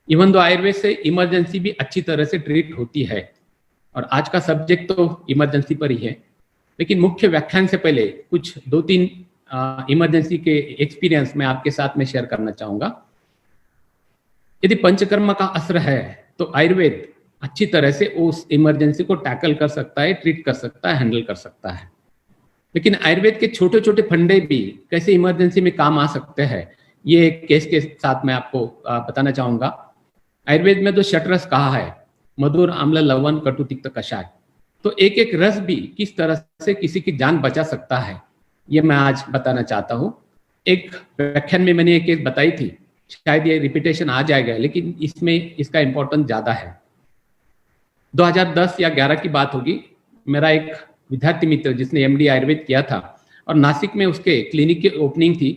Even though Ayurveda से emergency भी अच्छी तरह से ट्रीट होती है, और आज का सब्जेक्ट तो इमरजेंसी पर ही है। लेकिन मुख्य व्याख्यान से पहले कुछ 2-3 इमरजेंसी के एक्सपीरियंस मैं आपके साथ में शेयर करना चाहूँगा। यदि पंचकर्म का असर है तो आयुर्वेद अच्छी तरह से उस इमरजेंसी को टैकल कर सकता है, ट्रीट कर सकता है, हैंडल कर सकता है। लेकिन आयुर्वेद के छोटे छोटे फंडे भी कैसे इमरजेंसी में काम आ सकते हैं, ये एक केस के साथ मैं आपको बताना चाहूँगा। आयुर्वेद में जो षटरस कहा है, मधुर, आम्ल, लवण, कटु, तिक्त, कषाय, तो एक एक रस भी किस तरह से किसी की जान बचा सकता है, ये मैं आज बताना चाहता हूँ। एक व्याख्यान में मैंने एक केस बताई थी, शायद ये रिपीटेशन आ जाएगा, लेकिन इसमें इसका इंपॉर्टेंस ज्यादा है। 2010 या 11 की बात होगी। मेरा एक विद्यार्थी मित्र जिसने एमडी आयुर्वेद किया था, और नासिक में उसके क्लिनिक की ओपनिंग थी।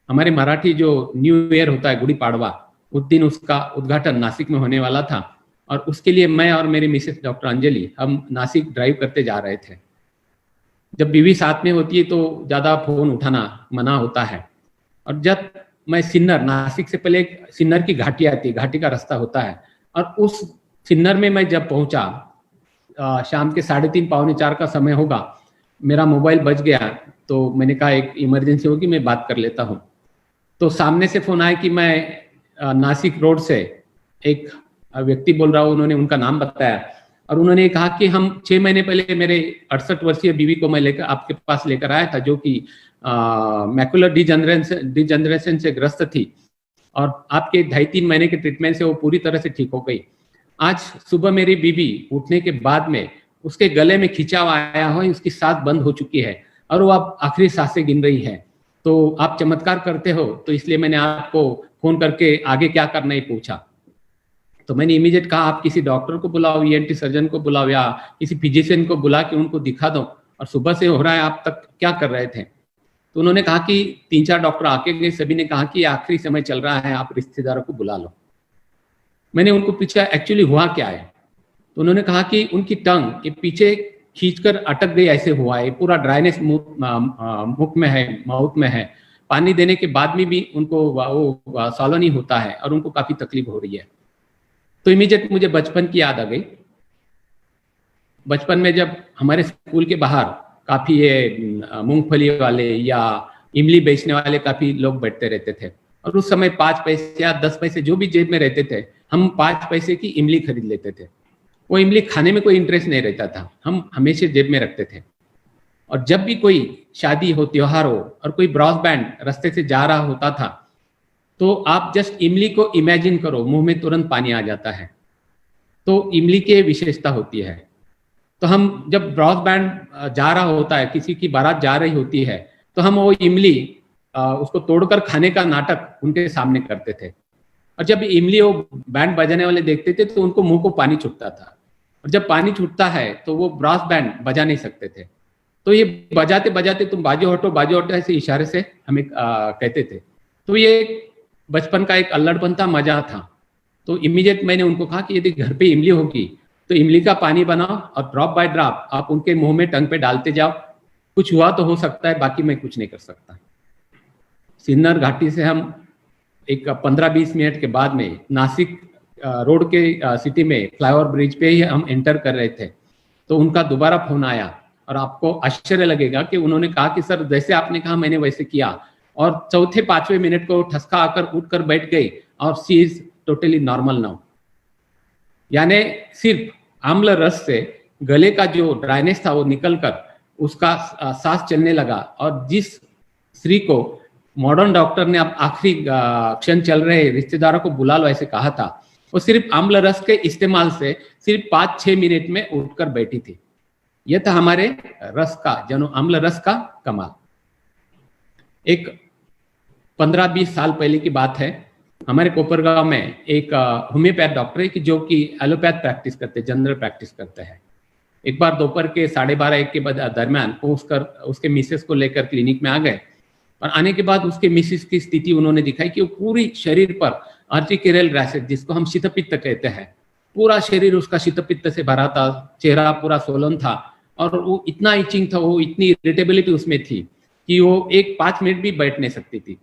हमारे मराठी जो न्यू ईयर होता है, गुड़ी पाड़वा, उस दिन उसका उद्घाटन नासिक में होने वाला था, और उसके लिए मैं और मेरी मिसेस डॉक्टर अंजलि हम नासिक ड्राइव करते जा रहे थे। जब बीवी साथ में होती है तो ज़्यादा फोन उठाना मना होता है। और जब मैं सिन्नर, नासिक से पहले एक सिन्नर की घाटी आती है, घाटी का रास्ता होता है, और उस सिन्नर में मैं जब पहुंचा, शाम के 3:30 पौने 4 का समय होगा, मेरा मोबाइल बज गया। तो मैंने कहा एक इमरजेंसी होगी, मैं बात कर लेता हूँ। तो सामने से फोन आया कि मैं नासिक रोड से एक व्यक्ति बोल रहा हूँ। उन्होंने उनका नाम बताया, और उन्होंने कहा कि हम 6 महीने पहले मेरे 68 वर्षीय बीवी को मैं लेकर आपके पास लेकर आया था, जो कि मैकुलर डिजनरेशन से ग्रस्त थी, और आपके 2.5-3 महीने के ट्रीटमेंट से वो पूरी तरह से ठीक हो गई। आज सुबह मेरी बीवी उठने के बाद में उसके गले में खिंचाव आया हो, उसकी सांस बंद हो चुकी है, और वो अब आखिरी सांसें गिन रही है। तो आप चमत्कार करते हो, तो इसलिए मैंने आपको फोन करके आगे क्या करना है पूछा। तो मैंने इमीडिएट कहा आप किसी डॉक्टर को बुलाओ, ईएनटी सर्जन को बुलाओ, या किसी फिजिशियन को बुला के उनको दिखा दो, और सुबह से हो रहा है, आप तक क्या कर रहे थे। तो उन्होंने कहा कि 3-4 डॉक्टर आके गए, सभी ने कहा कि आखिरी समय चल रहा है, आप रिश्तेदारों को बुला लो। मैंने उनको पूछा एक्चुअली हुआ क्या है। तो उन्होंने कहा कि उनकी टंग के पीछे खींचकर अटक गई, ऐसे हुआ है, पूरा ड्राइनेस मुख में है, माउथ में है। पानी देने के बाद में भी उनको वो सॉलो नहीं होता है, और उनको काफी तकलीफ हो रही है। तो इमीडिएट मुझे बचपन की याद आ गई। बचपन में जब हमारे स्कूल के बाहर काफी ये मूंगफली वाले या इमली बेचने वाले काफी लोग बैठते रहते थे, और उस समय 5 पैसे या 10 पैसे जो भी जेब में रहते थे, हम 5 पैसे की इमली खरीद लेते थे। वो इमली खाने में कोई इंटरेस्ट नहीं रहता था, हम हमेशा जेब में रखते थे। और जब भी कोई शादी हो, त्योहार हो, और कोई ब्रॉस बैंड रास्ते से जा रहा होता था, तो आप जस्ट इमली को इमेजिन करो, मुंह में तुरंत पानी आ जाता है। तो इमली की विशेषता होती है। तो हम जब ब्रॉस बैंड जा रहा होता है, किसी की बारात जा रही होती है, तो हम वो इमली उसको तोड़कर खाने का नाटक उनके सामने करते थे। और जब इमली वो बैंड बजाने वाले देखते थे तो उनको मुंह को पानी छूटता था, और जब पानी छूटता है तो वो ब्रॉस बैंड बजा नहीं सकते थे। तो ये बजाते बजाते तुम बाजू हटो ऐसे इशारे से हमें कहते थे। तो ये बचपन का एक अल्लड़पन था, मजा था। तो इमीडिएट मैंने उनको कहा कि यदि घर पे इमली होगी तो इमली का पानी बनाओ, और ड्रॉप बाय ड्रॉप आप उनके मुंह में, टंग पे डालते जाओ। कुछ हुआ तो हो सकता है, बाकी मैं कुछ नहीं कर सकता। सिन्नर घाटी से हम एक 15-20 मिनट के बाद में नासिक रोड के सिटी में फ्लाईओवर ब्रिज पे ही हम एंटर कर रहे थे। तो उनका दोबारा फोन आया, और आपको आश्चर्य लगेगा कि उन्होंने कहा कि सर जैसे आपने कहा मैंने वैसे किया, और 4-5वें मिनट को ठसका आकर उठकर बैठ गई, और she is totally normal now. यानी सिर्फ आम्ल रस से गले का जो ड्राइनेस था वो निकलकर उसका सांस चलने लगा। और जिस स्त्री को मॉडर्न डॉक्टर ने अब आखिरी क्षण चल रहे, रिश्तेदारों को बुला लो ऐसे कहा था, वो सिर्फ आम्ल रस के इस्तेमाल से सिर्फ 5-6 मिनट में उठकर बैठी थी। यह था हमारे रस का, जनो आम्ल रस का कमाल। एक 15-20 साल पहले की बात है। हमारे कोपरगांव में एक होम्योपैथ डॉक्टर है कि जो कि एलोपैथ प्रैक्टिस करते, जनरल प्रैक्टिस करते हैं। एक बार दोपहर के 12:30-1 के दरमियान वो उसके मिसेस को लेकर क्लिनिक में आ गए, और आने के बाद उसके मिसेस की स्थिति उन्होंने दिखाई कि वो पूरी शरीर पर आर्टिक्यूरल रैशेज, जिसको हम शीतपित्त कहते हैं, पूरा शरीर उसका शीतपित्त से भरा था, चेहरा पूरा सोलन था, और वो इतना इचिंग था, वो इतनी इरिटेबिलिटी उसमें थी कि वो 5 मिनट भी बैठ नहीं सकती थी।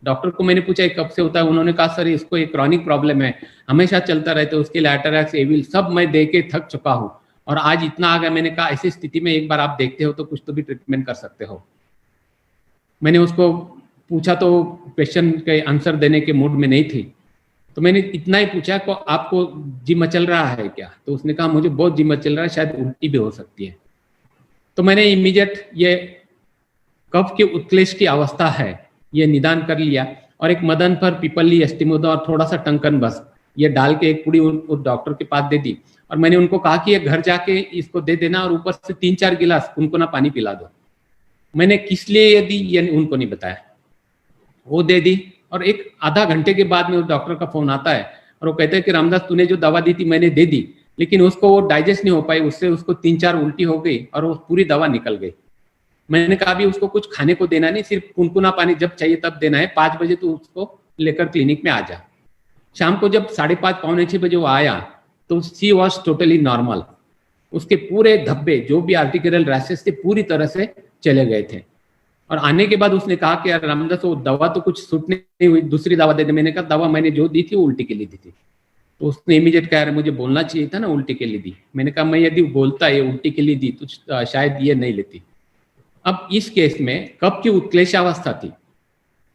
डॉक्टर को मैंने पूछा ये कब से होता है, उन्होंने कहा सर इसको एक क्रॉनिक प्रॉब्लम है, हमेशा चलता रहता है, उसके लिए एटरैक्स एविल सब मैं दे के थक चुका हूँ और आज इतना आ गया। मैंने कहा ऐसी स्थिति में एक बार आप देखते हो तो कुछ तो भी ट्रीटमेंट कर सकते हो। मैंने उसको पूछा तो क्वेश्चन के आंसर देने के मूड में नहीं थी, तो मैंने इतना ही पूछा को आपको जी मचल रहा है क्या, तो उसने कहा मुझे बहुत जी मचल रहा है, शायद उल्टी भी हो सकती है। तो मैंने इमीडिएट ये कफ के उत्क्लेश की अवस्था है ये निदान कर लिया और एक मदन पर पिपली एस्टिमोदा और थोड़ा सा टंकन बस ये डाल के एक पुड़ी उस डॉक्टर के पास दे दी और मैंने उनको कहा कि ये घर जाके इसको दे देना और ऊपर से 3-4 गिलास उनको ना पानी पिला दो। मैंने किस लिए ये दी ये उनको नहीं बताया, वो दे दी और एक आधा घंटे के बाद में उस डॉक्टर का फोन आता है और वो कहते हैं कि रामदास तूने जो दवा दी थी मैंने दे दी, लेकिन उसको वो डाइजेस्ट नहीं हो पाई, उससे उसको 3-4 उल्टी हो गई और वो पूरी दवा निकल गई। मैंने कहा अभी उसको कुछ खाने को देना नहीं, सिर्फ कुनकुना पानी जब चाहिए तब देना है, 5 बजे तो उसको लेकर क्लिनिक में आ जा। शाम को जब 5:30 पौने 6 बजे वो आया तो शी वॉज टोटली नॉर्मल, उसके पूरे धब्बे जो भी आर्टिकुलर रैशेस थे पूरी तरह से चले गए थे। और आने के बाद उसने कहा कि यार रामदास वो दवा तो कुछ सूट नहीं हुई, दूसरी दवा दे दे। मैंने कहा दवा मैंने जो दी थी वो उल्टी के लिए दी थी। तो उसने इमीडिएट कहा मुझे बोलना चाहिए था ना उल्टी के लिए दी। मैंने कहा मैं यदि बोलता ये उल्टी के लिए दी तो शायद ये नहीं लेती। अब इस केस में कफ की उत्क्लेशावस्था थी,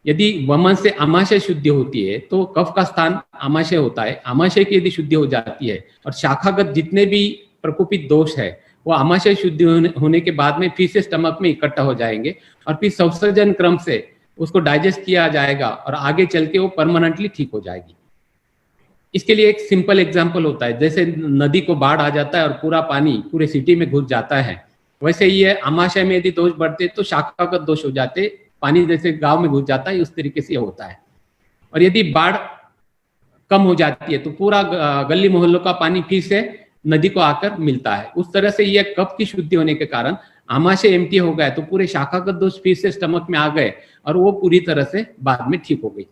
यदि वमन से आमाशय शुद्धि होती है तो कफ का स्थान आमाशय होता है, आमाशय की यदि शुद्धि हो जाती है और शाखागत जितने भी प्रकोपित दोष है वो आमाशय शुद्धि होने के बाद में फिर से स्टमक में इकट्ठा हो जाएंगे और फिर संसर्जन क्रम से उसको डाइजेस्ट किया जाएगा और आगे चल के वो परमानेंटली ठीक हो जाएगी। इसके लिए एक सिंपल एग्जाम्पल होता है, जैसे नदी को बाढ़ आ जाता है और पूरा पानी पूरे सिटी में घुस जाता है, वैसे ही है आमाशय में यदि दोष बढ़ते तो शाखागत दोष हो जाते, पानी जैसे गांव में घुस जाता है उस तरीके से होता है। और यदि बाढ़ कम हो जाती है तो पूरा गली मोहल्लों का पानी फिर से नदी को आकर मिलता है। उस तरह से यह कफ की शुद्धि होने के कारण आमाशय एम्प्टी हो गया तो पूरे शाखागत दोष फिर से स्टमक में आ गए और वो पूरी तरह से बाद में ठीक हो गई।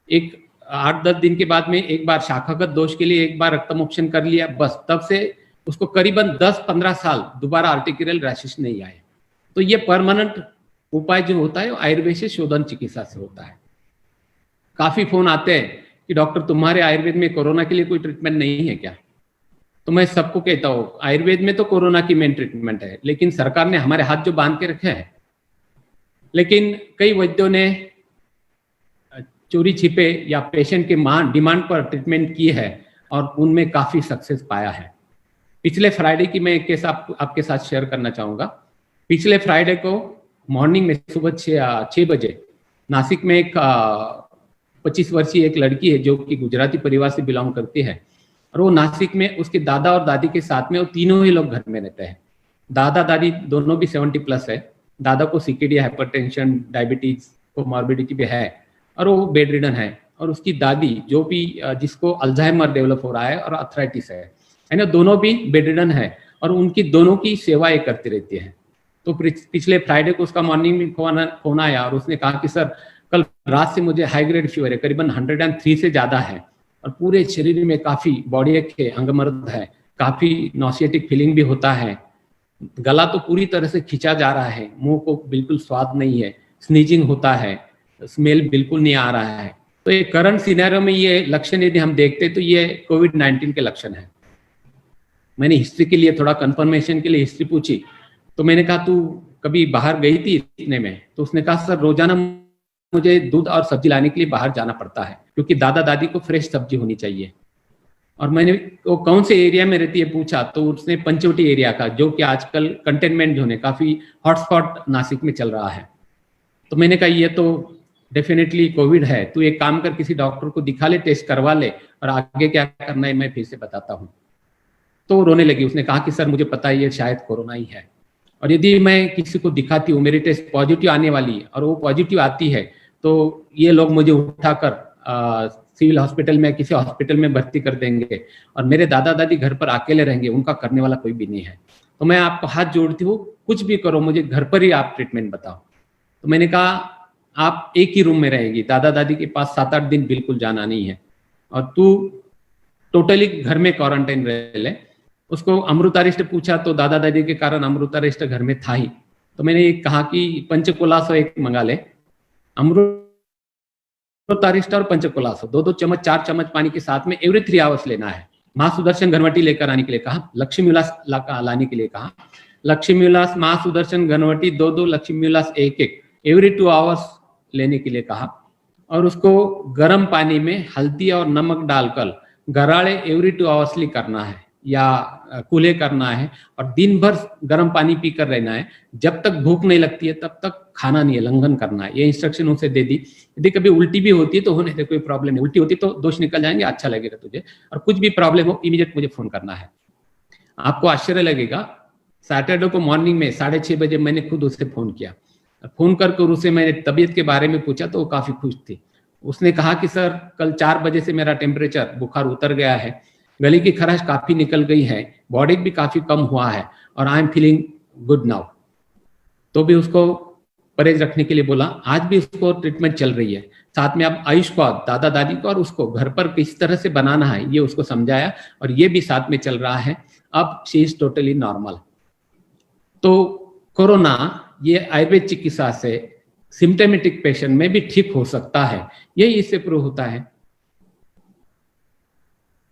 एक 8-10 दिन के बाद में एक बार शाखागत दोष के लिए एक बार रक्तमोक्षण कर लिया, बस तब से उसको करीबन 10-15 साल दोबारा आर्टिकुलर रैशेस नहीं आए। तो ये परमानेंट उपाय जो होता है आयुर्वेद से शोधन चिकित्सा से होता है। काफी फोन आते हैं कि डॉक्टर तुम्हारे आयुर्वेद में कोरोना के लिए कोई ट्रीटमेंट नहीं है क्या? तो मैं सबको कहता हूँ आयुर्वेद में तो कोरोना की मेन ट्रीटमेंट है, लेकिन सरकार ने हमारे हाथ जो बांध के रखे हैं, लेकिन कई वैद्यों ने चोरी छिपे या पेशेंट के डिमांड पर ट्रीटमेंट की है और उनमें काफी सक्सेस पाया है। पिछले फ्राइडे की मैं एक केस आपके साथ शेयर करना चाहूंगा। पिछले फ्राइडे को मॉर्निंग में सुबह 6 बजे नासिक में एक 25 वर्षीय एक लड़की है जो कि गुजराती परिवार से बिलोंग करती है और वो नासिक में उसके दादा और दादी के साथ में वो तीनों ही लोग घर में रहते हैं। दादा दादी दोनों भी 70+ है, दादा को सीकेडी, हाइपरटेंशन, डायबिटीज को मॉर्बिडिटी भी है और वो बेड रिडन है, और उसकी दादी जो भी जिसको अल्जाइमर डेवलप हो रहा है और अर्थराइटिस है ना, दोनों भी बेड रिडन है और उनकी दोनों की सेवाएं करती रहती है। तो पिछले फ्राइडे को उसका मॉर्निंग में फोन आया और उसने कहा कि सर कल रात से मुझे हाई ग्रेड फीवर है, करीबन 103 से ज्यादा है और पूरे शरीर में काफी बॉडी के अंगमर्द है, काफी नॉसिएटिक फीलिंग भी होता है, गला तो पूरी तरह से खींचा जा रहा है, मुंह को बिल्कुल स्वाद नहीं है, स्नीजिंग होता है, स्मेल बिल्कुल नहीं आ रहा है। तो ये करंट सिनेरियो में ये लक्षण यदि हम देखते तो ये कोविड-19 के लक्षण है। मैंने हिस्ट्री के लिए थोड़ा कंफर्मेशन के लिए हिस्ट्री पूछी तो मैंने कहा तू कभी बाहर गई थी इतने में? तो उसने कहा सर रोजाना मुझे दूध और सब्जी लाने के लिए बाहर जाना पड़ता है क्योंकि दादा दादी को फ्रेश सब्जी होनी चाहिए। और मैंने वो कौन से एरिया में रहती है पूछा तो उसने पंचवटी एरिया का, जो कि आजकल कंटेनमेंट जोन है, काफी हॉटस्पॉट नासिक में चल रहा है। तो मैंने कहा ये तो डेफिनेटली कोविड है, तू एक काम कर किसी डॉक्टर को दिखा ले, टेस्ट करवा ले और आगे क्या करना है मैं फिर से बताता हूँ। तो रोने लगी, उसने कहा कि सर मुझे पता है ये शायद कोरोना ही है और यदि मैं किसी को दिखाती हूँ मेरी टेस्ट पॉजिटिव आने वाली है और वो पॉजिटिव आती है तो ये लोग मुझे उठाकर सिविल हॉस्पिटल में किसी हॉस्पिटल में भर्ती कर देंगे और मेरे दादा दादी घर पर अकेले रहेंगे, उनका करने वाला कोई भी नहीं है। तो मैं आपको हाथ जोड़ती हूँ, कुछ भी करो, मुझे घर पर ही आप ट्रीटमेंट बताओ। तो मैंने कहा आप एक ही रूम में रहेगी, दादा दादी के पास 7-8 दिन बिल्कुल जाना नहीं है और तू टोटली घर में क्वारंटाइन रह ले। उसको अमृतारिष्ट पूछा तो दादा दादी के कारण अमृतारिष्ट घर में था ही, तो मैंने कहा कि पंचकोलासव एक मंगा ले, अमृत तारिष्टा और पंचकोलासो 2-2 चम्मच 4 चम्मच पानी के साथ में एवरी 3 आवर्स लेना है। महासुदर्शन घनवटी लेकर आने के लिए कहा, लक्ष्मी विलास लाने के लिए कहा, लक्ष्मी विलास महासुदर्शन घनवटी 2-2, लक्ष्मी विलास 1-1 एवरी 2 आवर्स लेने के लिए कहा, और उसको गर्म पानी में हल्दी और नमक डालकर गराड़े एवरी 2 आवर्सली करना है या कूल्हे करना है, और दिन भर गर्म पानी पीकर रहना है। जब तक भूख नहीं लगती है तब तक खाना नहीं है, लंघन करना है। ये इंस्ट्रक्शन उसे दे दी। यदि कभी उल्टी भी होती है तो होने दे, कोई प्रॉब्लम नहीं। उल्टी होती तो दोष निकल जाएंगे, अच्छा लगेगा तुझे, और कुछ भी प्रॉब्लम हो इमीडिएट मुझे फोन करना है। आपको आश्चर्य लगेगा, सैटरडे को मॉर्निंग में 6:30 बजे मैंने खुद उसे फोन किया। फोन करके उसे मैंने तबीयत के बारे में पूछा तो वो काफी खुश थी। उसने कहा कि सर कल 4 बजे से मेरा टेम्परेचर बुखार उतर गया है, गले की खराश काफी निकल गई है, बॉडी भी काफी कम हुआ है, और I am feeling good now. तो भी उसको परहेज रखने के लिए बोला। आज भी उसको ट्रीटमेंट चल रही है। साथ में अब आयुष को, दादा दादी को और उसको घर पर किस तरह से बनाना है ये उसको समझाया, और ये भी साथ में चल रहा है। अब शी इज टोटली नॉर्मल। तो कोरोना ये आयुर्वेद चिकित्सा से सिम्टोमेटिक पेशेंट में भी ठीक हो सकता है, यही इससे प्रूव होता है।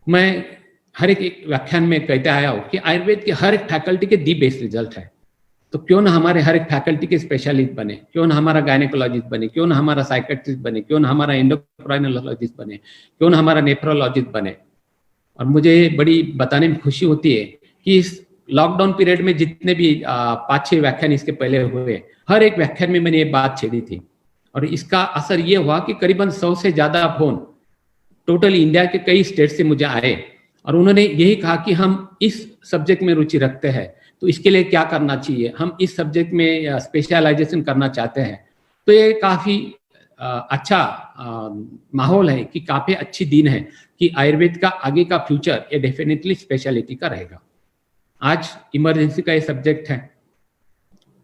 मैं हर एक व्याख्यान में कहते आया हूं कि आयुर्वेद के हर एक फैकल्टी के दी बेस्ट रिजल्ट है। तो क्यों ना हमारे हर एक फैकल्टी के स्पेशलिस्ट बने, क्यों ना हमारा गायनेकोलॉजिस्ट बने, क्यों ना हमारा साइकेट्रिस्ट बने, क्यों ना हमारा एंडोक्राइनोलॉजिस्ट बने, क्यों ना हमारा नेफ्रोलॉजिस्ट बने। और मुझे बड़ी बताने में खुशी होती है कि इस लॉकडाउन पीरियड में जितने भी 5-6 व्याख्यान इसके पहले हुए, हर एक व्याख्यान में मैंने ये बात छेड़ी थी, और इसका असर ये हुआ कि करीबन 100 से ज्यादा फोन टोटल इंडिया के कई स्टेट से मुझे आए, और उन्होंने यही कहा कि हम इस सब्जेक्ट में रुचि रखते हैं, तो इसके लिए क्या करना चाहिए, हम इस सब्जेक्ट में स्पेशलाइजेशन करना चाहते हैं। तो ये काफी अच्छा माहौल है कि काफी अच्छी दिन है कि आयुर्वेद का आगे का फ्यूचर ये डेफिनेटली स्पेशलिटी का रहेगा। आज इमरजेंसी का ये सब्जेक्ट है,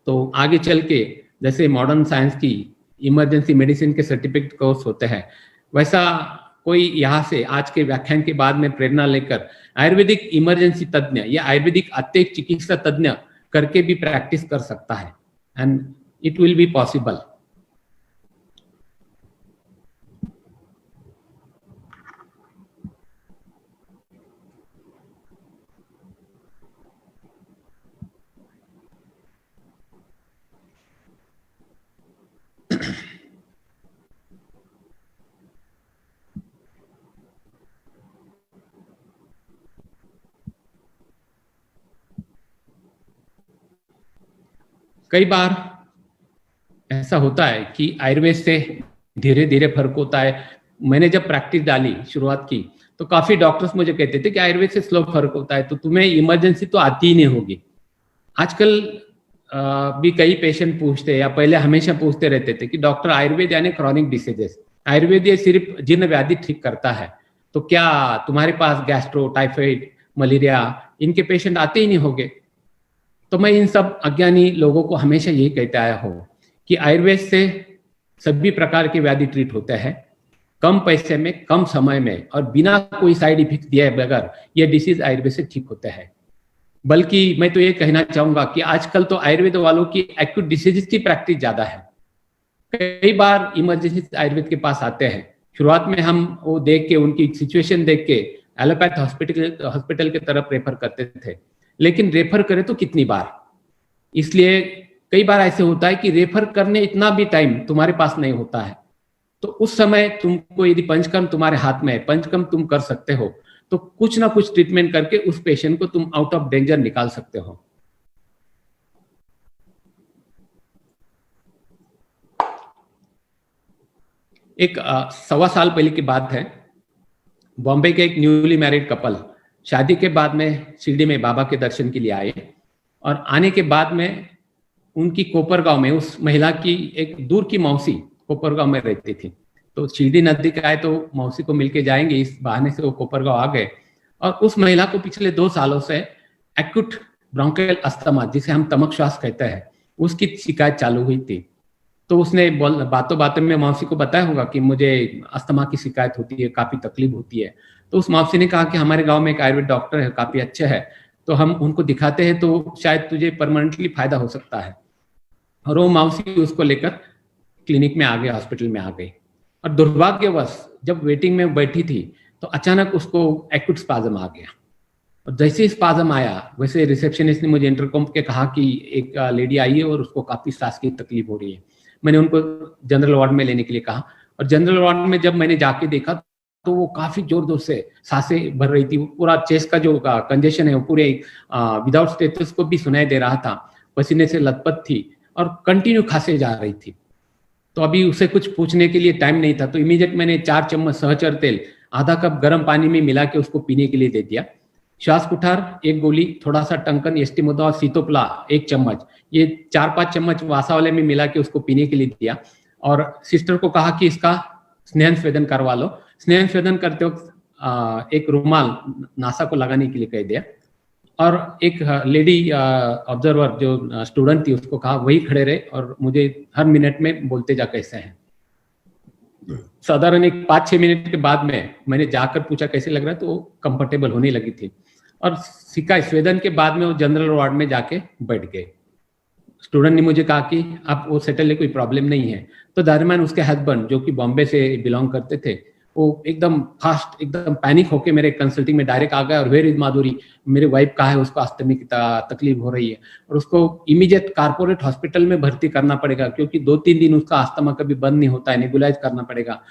तो आगे चल के जैसे मॉडर्न साइंस की इमरजेंसी मेडिसिन के सर्टिफिकेट कोर्स होते हैं, वैसा कोई यहाँ से आज के व्याख्यान के बाद में प्रेरणा लेकर आयुर्वेदिक इमरजेंसी तज्ञ या आयुर्वेदिक अत्येक चिकित्सा तज्ञ करके भी प्रैक्टिस कर सकता है, and it will be possible. कई बार ऐसा होता है कि आयुर्वेद से धीरे धीरे फर्क होता है। मैंने जब प्रैक्टिस डाली, शुरुआत की, तो काफी डॉक्टर्स मुझे कहते थे कि आयुर्वेद से स्लो फर्क होता है, तो तुम्हें इमरजेंसी तो आती ही नहीं होगी। आजकल भी कई पेशेंट पूछते, या पहले हमेशा पूछते रहते थे कि डॉक्टर आयुर्वेद यानी क्रॉनिक डिसीजेस, आयुर्वेद ये सिर्फ जीर्ण व्याधि ठीक करता है, तो क्या तुम्हारे पास गैस्ट्रो, टाइफाइड, मलेरिया इनके पेशेंट आते ही नहीं होंगे? तो मैं इन सब अज्ञानी लोगों को हमेशा यही कहता आया हूं कि आयुर्वेद से सभी प्रकार के व्याधि ट्रीट होते हैं, कम पैसे में, कम समय में, और बिना कोई साइड इफेक्ट दिए बगैर ये डिसीज आयुर्वेद से ठीक होते हैं। बल्कि मैं तो ये कहना चाहूंगा कि आजकल तो आयुर्वेद वालों की एक्यूट डिसीजेस की प्रैक्टिस ज्यादा है। कई बार इमरजेंसी आयुर्वेद के पास आते हैं, शुरुआत में हम वो देख के, उनकी सिचुएशन देख के एलोपैथ हॉस्पिटल की तरफ रेफर करते थे, लेकिन रेफर करें तो कितनी बार। इसलिए कई बार ऐसे होता है कि रेफर करने इतना भी टाइम तुम्हारे पास नहीं होता है, तो उस समय तुमको यदि पंचकर्म तुम्हारे हाथ में है, पंचकर्म तुम कर सकते हो, तो कुछ ना कुछ ट्रीटमेंट करके उस पेशेंट को तुम आउट ऑफ डेंजर निकाल सकते हो। एक 1.25 साल पहले की बात है, बॉम्बे के एक न्यूली मैरिड कपल शादी के बाद में शिरडी में बाबा के दर्शन के लिए आए, और आने के बाद में उनकी कोपरगांव में उस महिला की एक दूर की मौसी कोपरगांव में रहती थी, तो शिरडी नजदीक आए तो मौसी को मिलके जाएंगे, इस बहाने से वो कोपरगांव आ गए। और उस महिला को पिछले 2 सालों से एक्यूट ब्रोंकियल अस्थमा, जिसे हम तमक श्वास कहते हैं, उसकी शिकायत चालू हुई थी। तो उसने बातों बातों में मौसी को बताया होगा कि मुझे अस्थमा की शिकायत होती है, काफी तकलीफ होती है। तो उस मौसी ने कहा कि हमारे गांव में एक आयुर्वेद डॉक्टर है, काफी अच्छे है, तो हम उनको दिखाते हैं, तो शायद तुझे परमानेंटली फायदा हो सकता है। और वो मौसी उसको लेकर क्लिनिक में आ गए, हॉस्पिटल में आ गई। और दुर्भाग्यवश जब वेटिंग में बैठी थी तो अचानक उसको एक्यूट स्पाज्म आ गया, और जैसे ही स्पाज्म आया वैसे रिसेप्शनिस्ट ने मुझे इंटरकॉम के कहा कि एक लेडी आई है और उसको काफी सांस की तकलीफ हो रही है। मैंने उनको जनरल वार्ड में लेने के लिए कहा, और जनरल वार्ड में जब मैंने जाके देखा तो वो काफी जोर जोर से सांसें भर रही थी, पूरा चेस्ट का जो कंजेशन है वो पूरे विदाउट स्टेथोस्कोप भी सुनाई दे रहा था, पसीने से लथपथ थी और कंटिन्यू खांसे जा रही थी। तो अभी उसे कुछ पूछने के लिए टाइम नहीं था, तो इमीडिएट मैंने 4 चम्मच सहचर तेल आधा कप गर्म पानी में मिला के उसको पीने के लिए दे दिया। श्वास कुठार 1 गोली, थोड़ा सा टंकन, एस्टिमोदा और सीतोप्ला 1 चम्मच, ये 4-5 चम्मच वासा वाले में मिला के उसको पीने के लिए दिया। और सिस्टर को कहा कि इसका स्नेहन स्वेदन करवा लो। स्नेहन स्वेदन करते वक्त एक रुमाल नासा को लगाने के लिए कह दिया, और एक लेडी ऑब्जर्वर जो स्टूडेंट थी उसको कहा वही खड़े रहे और मुझे हर मिनट में बोलते जा कैसे हैं। साधारण एक 5-6 मिनट के बाद में मैंने जाकर पूछा कैसे लग रहा है, तो वो कंफर्टेबल होने लगी थी, और सिक्का स्वेदन के बाद में वो जनरल वार्ड में जाके बैठ गए। स्टूडेंट ने मुझे कहा कि आप वो सेटल है, कोई प्रॉब्लम नहीं है। तो दरमियान उसके हस्बैंड जो कि बॉम्बे से बिलोंग करते थे, वो एकदम फास्ट, एकदम पैनिक होके मेरे कंसल्टिंग में डायरेक्ट आ गया, और वेयर इज माधुरी, मेरी वाइफ कहाँ है, उसको अस्थमा की तकलीफ हो रही है और उसको इमीडिएट कारपोरेट हॉस्पिटल में भर्ती करना पड़ेगा, क्योंकि 2-3 दिन उसका अस्थमा कभी बंद नहीं होता है, नेबुलाइज करना पड़ेगा।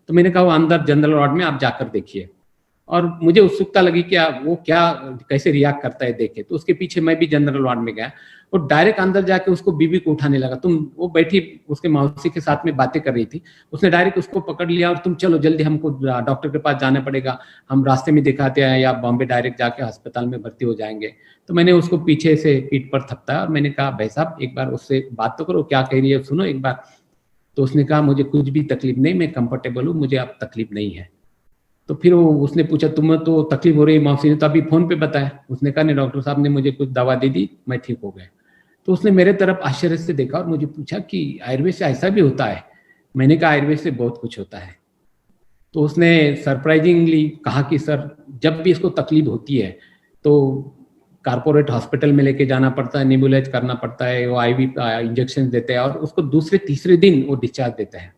तो मैंने कहा वो अंदर जनरल वार्ड में आप जाकर देखिए, और मुझे उत्सुकता लगी कि वो क्या कैसे रिएक्ट करता है देखे। तो उसके पीछे मैं भी जनरल वार्ड में गया और डायरेक्ट अंदर जाके उसको बीबी को उठाने लगा। वो बैठी उसके मौसी के साथ में बातें कर रही थी, उसने डायरेक्ट उसको पकड़ लिया और तुम चलो जल्दी, हमको डॉक्टर के पास जाना पड़ेगा, हम रास्ते में दिखाते हैं या बॉम्बे डायरेक्ट जाके अस्पताल में भर्ती हो जाएंगे। तो मैंने उसको पीछे से पीठ पर थपथाया और मैंने कहा भाई साहब एक बार उससे बात तो करो, क्या कह रही है सुनो एक बार। तो उसने कहा मुझे कुछ भी तकलीफ नहीं, मैं कंफर्टेबल हूँ, मुझे अब तकलीफ नहीं है। तो फिर उसने पूछा तुम्हें तो तकलीफ हो रही है, मौसी ने तो अभी फोन पे बताया। उसने कहा नहीं, डॉक्टर साहब ने मुझे कुछ दवा दे दी, मैं ठीक हो गया। तो उसने मेरे तरफ आश्चर्य से देखा और मुझे पूछा कि आयुर्वेद से ऐसा भी होता है? मैंने कहा आयुर्वेद से बहुत कुछ होता है। तो उसने सरप्राइजिंगली कहा कि सर जब भी इसको तकलीफ होती है तो कारपोरेट हॉस्पिटल में लेके जाना पड़ता है, नेबुलाइज करना पड़ता है, वो आईवी इंजेक्शन देते हैं और उसको दूसरे-तीसरे दिन वो डिस्चार्ज देते हैं।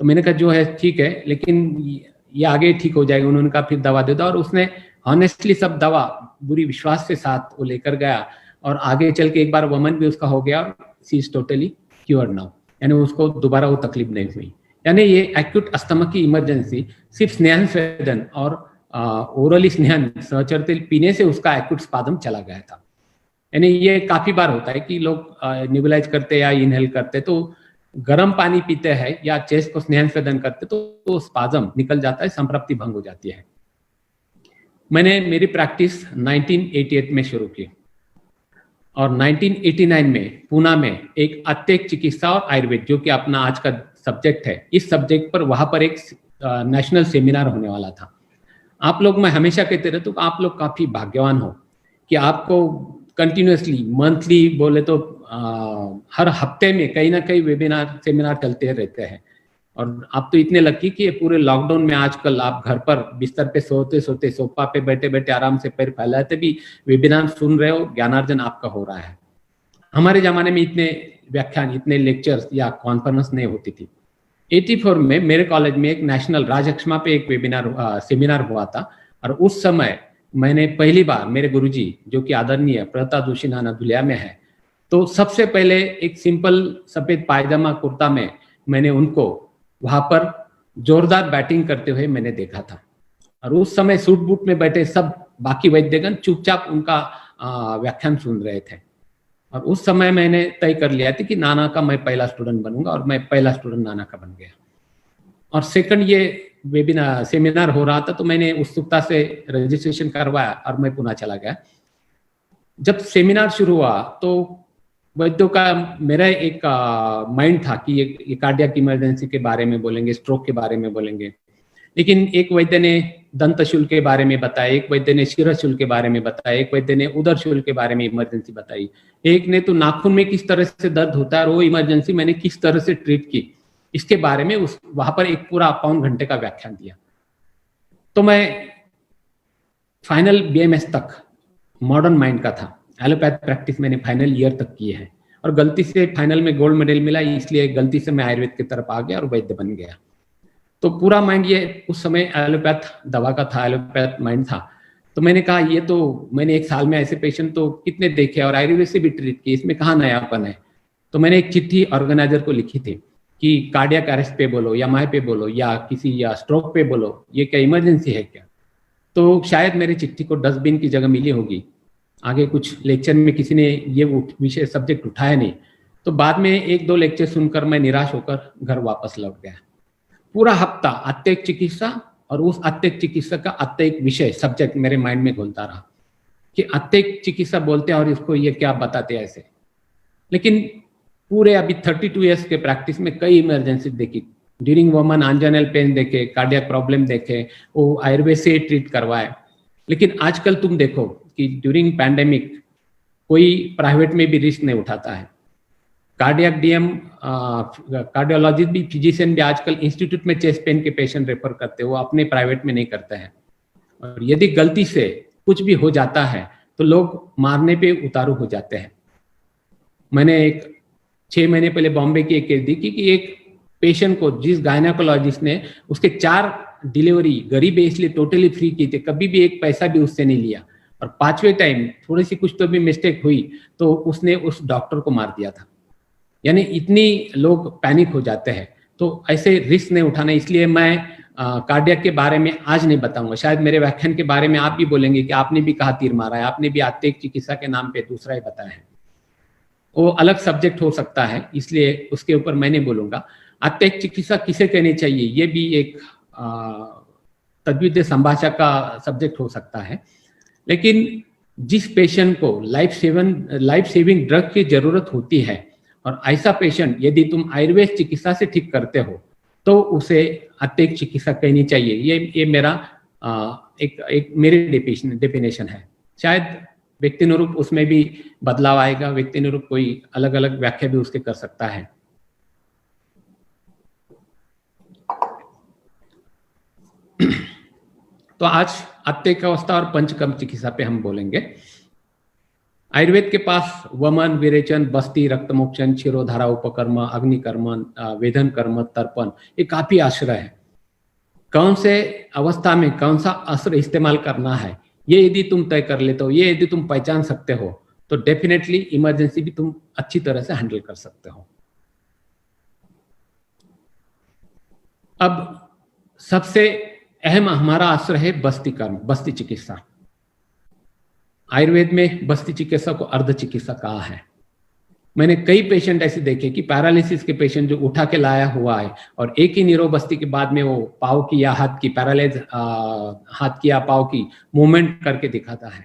तो मैंने कहा जो है ठीक है, लेकिन ये आगे ठीक हो जाएगा। उन्होंने कहा फिर दवा दे दो, और उसने हॉनेस्टली सब दवा पूरी विश्वास के साथ वो लेकर गया, और आगे चल के एक बार वमन भी उसका हो गया, she is totally cure now, यानी उसको दोबारा वो तकलीफ नहीं हुई। यानी ये एक्यूट अस्थमा की इमरजेंसी सिर्फ स्नेहन स्वेदन और ओरली स्नेहन सहचर तेल पीने से उसका एक्यूट स्पाज्म चला गया था। यानी ये काफी बार होता है कि लोग नेबुलाइज करते या इनहेल करते तो गर्म पानी पीते हैं या चेस्ट को स्नेहन स्वेदन करते तो स्पाज्म निकल जाता है, संप्राप्ति भंग हो जाती है। मैंने मेरी प्रैक्टिस 1988 में शुरू की और 1989 में पुणे में एक अत्येक चिकित्सा और आयुर्वेद जो कि अपना आज का सब्जेक्ट है, इस सब्जेक्ट पर वहां पर एक नेशनल सेमिनार होने वाला था। आप लोग, मैं हमेशा कहते रहता हूँ, आप लोग काफी भाग्यवान हो कि आपको कंटिन्यूसली मंथली बोले तो हर हफ्ते में कहीं ना कहीं वेबिनार सेमिनार चलते रहते हैं। और आप तो इतने लकी कि पूरे लॉकडाउन में आजकल आप घर पर बिस्तर पे सोते सोते, सोफा पे बैठे बैठे आराम से पैर फैलाते भी वेबिनार सुन रहे हो, ज्ञानार्जन आपका हो रहा है। हमारे जमाने में इतने व्याख्यान, इतने लेक्चर्स या कॉन्फ्रेंस नहीं होती थी। 84 में मेरे कॉलेज में एक नेशनल राजक्षमा पे एक वेबिनार सेमिनार हुआ था, और उस समय मैंने पहली बार मेरे गुरुजी जो कि आदरणीय प्रताप जोशी नाना धुलिया में है, तो सबसे पहले एक सिंपल सफेद पायजामा कुर्ता में मैंने उनको वहां पर जोरदार बैटिंग करते हुए मैंने देखा था। और उस समय सूट बूट में बैठे सब बाकी वैद्यगण चुपचाप उनका व्याख्यान सुन रहे थे। और उस समय मैंने तय कर लिया था कि नाना का मैं पहला स्टूडेंट बनूंगा, और मैं पहला स्टूडेंट नाना का बन गया। और सेकंड ये वेबिनार सेमिनार हो रहा था तो मैंने उत्सुकता से रजिस्ट्रेशन करवाया और मैं पुणे चला गया। जब सेमिनार शुरू हुआ तो वैद्यों का मेरा एक माइंड था कि ये कार्डियक इमरजेंसी के बारे में बोलेंगे, स्ट्रोक के बारे में बोलेंगे, लेकिन एक वैद्य ने दंत शूल के बारे में बताया, एक वैद्य ने शिर शूल के बारे में बताया, एक वैद्य ने उदर शूल के बारे में इमरजेंसी बताई, एक ने तो नाखून में किस तरह से दर्द होता है और वो इमरजेंसी मैंने किस तरह से ट्रीट की, इसके बारे में वहां पर एक पूरा 1 घंटे का व्याख्यान दिया। तो मैं फाइनल BMS तक मॉडर्न माइंड का था, एलोपैथ प्रैक्टिस मैंने फाइनल ईयर तक की है, और गलती से फाइनल में गोल्ड मेडल मिला, इसलिए गलती से मैं आयुर्वेद की तरफ आ गया और वैद्य बन गया। तो पूरा माइंड ये उस समय एलोपैथ दवा का था, एलोपैथ माइंड था। तो मैंने कहा ये तो मैंने 1 साल में ऐसे पेशेंट तो कितने देखे और आयुर्वेद से भी ट्रीट किए, इसमें कहाँ नयापन है। तो मैंने एक चिट्ठी ऑर्गेनाइजर को लिखी थी कि कार्डियक अरेस्ट पे बोलो या माए पे बोलो या किसी या स्ट्रोक पे बोलो, ये क्या इमरजेंसी है क्या। तो शायद मेरी चिट्ठी को डस्टबिन की जगह मिली होगी। आगे कुछ लेक्चर में किसी ने ये विषय सब्जेक्ट उठाया नहीं। तो बाद में 1-2 लेक्चर सुनकर मैं निराश होकर घर वापस लौट गया। पूरा हफ्ता अत्यधिक चिकित्सा और उस अत्यधिक चिकित्सा का अत्यधिक विषय सब्जेक्ट मेरे माइंड में घूमता रहा कि अत्यधिक चिकित्सा बोलते हैं और इसको ये क्या बताते हैं ऐसे। लेकिन पूरे अभी 32 ईयर्स के प्रैक्टिस में कई इमरजेंसी देखी, ड्यूरिंग वोमन आंजनल पेन देखे, कार्डियक प्रॉब्लम देखे, वो आयुर्वेद से ट्रीट करवाए। लेकिन आजकल तुम देखो कि ड्यूरिंग पैंडेमिक कोई प्राइवेट में भी रिस्क नहीं उठाता है। कार्डियक डीएम, कार्डियोलॉजिस्ट भी, फिजिशियन भी आजकल इंस्टीट्यूट में चेस्ट पेन के पेशेंट रेफर करते हैं, वो अपने प्राइवेट में नहीं करते हैं। और यदि गलती से कुछ भी हो जाता है तो लोग मारने पे उतारू हो जाते हैं। मैंने एक 6 महीने पहले बॉम्बे की एक केस देखी कि एक पेशेंट को जिस गायनेकोलॉजिस्ट ने उसके 4 डिलीवरी गरीब है इसलिए टोटली फ्री की थी, कभी भी 1 पैसा भी उससे नहीं लिया, और 5वें टाइम थोड़ी सी कुछ तो भी मिस्टेक हुई तो उसने उस डॉक्टर को मार दिया था। यानी इतनी लोग पैनिक हो जाते हैं। तो ऐसे रिस्क नहीं उठाना, इसलिए मैं कार्डियक के बारे में आज नहीं बताऊंगा। शायद मेरे व्याख्यान के बारे में आप भी बोलेंगे कि आपने भी कहा तीर मारा है, आपने भी अत्यधिक चिकित्सा के नाम पे दूसरा ही बताया है। वो अलग सब्जेक्ट हो सकता है, इसलिए उसके ऊपर मैं नहीं बोलूंगा। अत्यधिक चिकित्सा किसे कहनी चाहिए ये भी एक तद्वितीय संभाषा का सब्जेक्ट हो सकता है। लेकिन जिस पेशेंट को लाइफ सेविंग ड्रग की जरूरत होती है और ऐसा पेशेंट यदि तुम आयुर्वेद चिकित्सा से ठीक करते हो तो उसे अत्यधिक चिकित्सा कहनी चाहिए। ये मेरा एक मेरी डेफिनेशन है। शायद व्यक्तिनुरूप उसमें भी बदलाव आएगा, व्यक्तिनुरूप कोई अलग अलग व्याख्या भी उसके कर सकता है। तो आज अत्यधिक अवस्था और पंचकर्म चिकित्सा पे हम बोलेंगे। आयुर्वेद के पास वमन, विरेचन, बस्ती, रक्तमोक्षण, क्षीरोधारा उपकर्म, अग्निकर्म, वेदन कर्म, तर्पण, ये काफी आश्रय है। कौन से अवस्था में कौन सा अस्त्र इस्तेमाल करना है ये यदि तुम तय कर लेते हो, ये यदि तुम पहचान सकते हो तो डेफिनेटली इमरजेंसी भी तुम अच्छी तरह से हैंडल कर सकते हो। अब सबसे अहम हमारा अस्त्र है बस्ती कर्म, बस्ती चिकित्सा। आयुर्वेद में बस्ती चिकित्सा को अर्ध चिकित्सा कहा है। मैंने कई पेशेंट ऐसे देखे कि पैरालिसिस के पेशेंट जो उठा के लाया हुआ है और एक ही नीरोबस्ती के बाद में वो पाव की या हाथ की पैरालाइज हाथ की या पाव की मूवमेंट करके दिखाता है।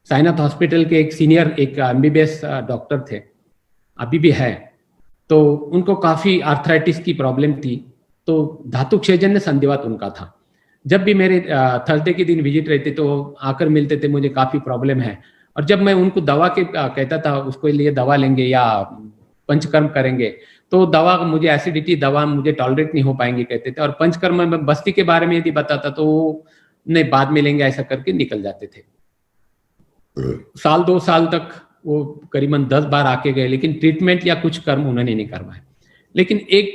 साइनाथ हॉस्पिटल के एक सीनियर एक एमबीबीएस डॉक्टर थे, अभी भी है, तो उनको काफी आर्थराइटिस की प्रॉब्लम थी, तो धातु क्षेजन संधिवात उनका था। जब भी मेरे थर्सडे के दिन विजिट रहते तो आकर मिलते थे, मुझे काफी प्रॉब्लम है, और जब मैं उनको दवा के कहता था उसको लिए दवा लेंगे या पंचकर्म करेंगे तो दवा मुझे एसिडिटी दवा मुझे टॉलरेट नहीं हो पाएंगे कहते थे, और पंचकर्म में बस्ती के बारे में यदि बताता तो वो नहीं बाद में लेंगे ऐसा करके निकल जाते थे। 1-2 साल तक वो करीबन 10 बार आके गए, लेकिन ट्रीटमेंट या कुछ कर्म उन्होंने नहीं करवाए। लेकिन एक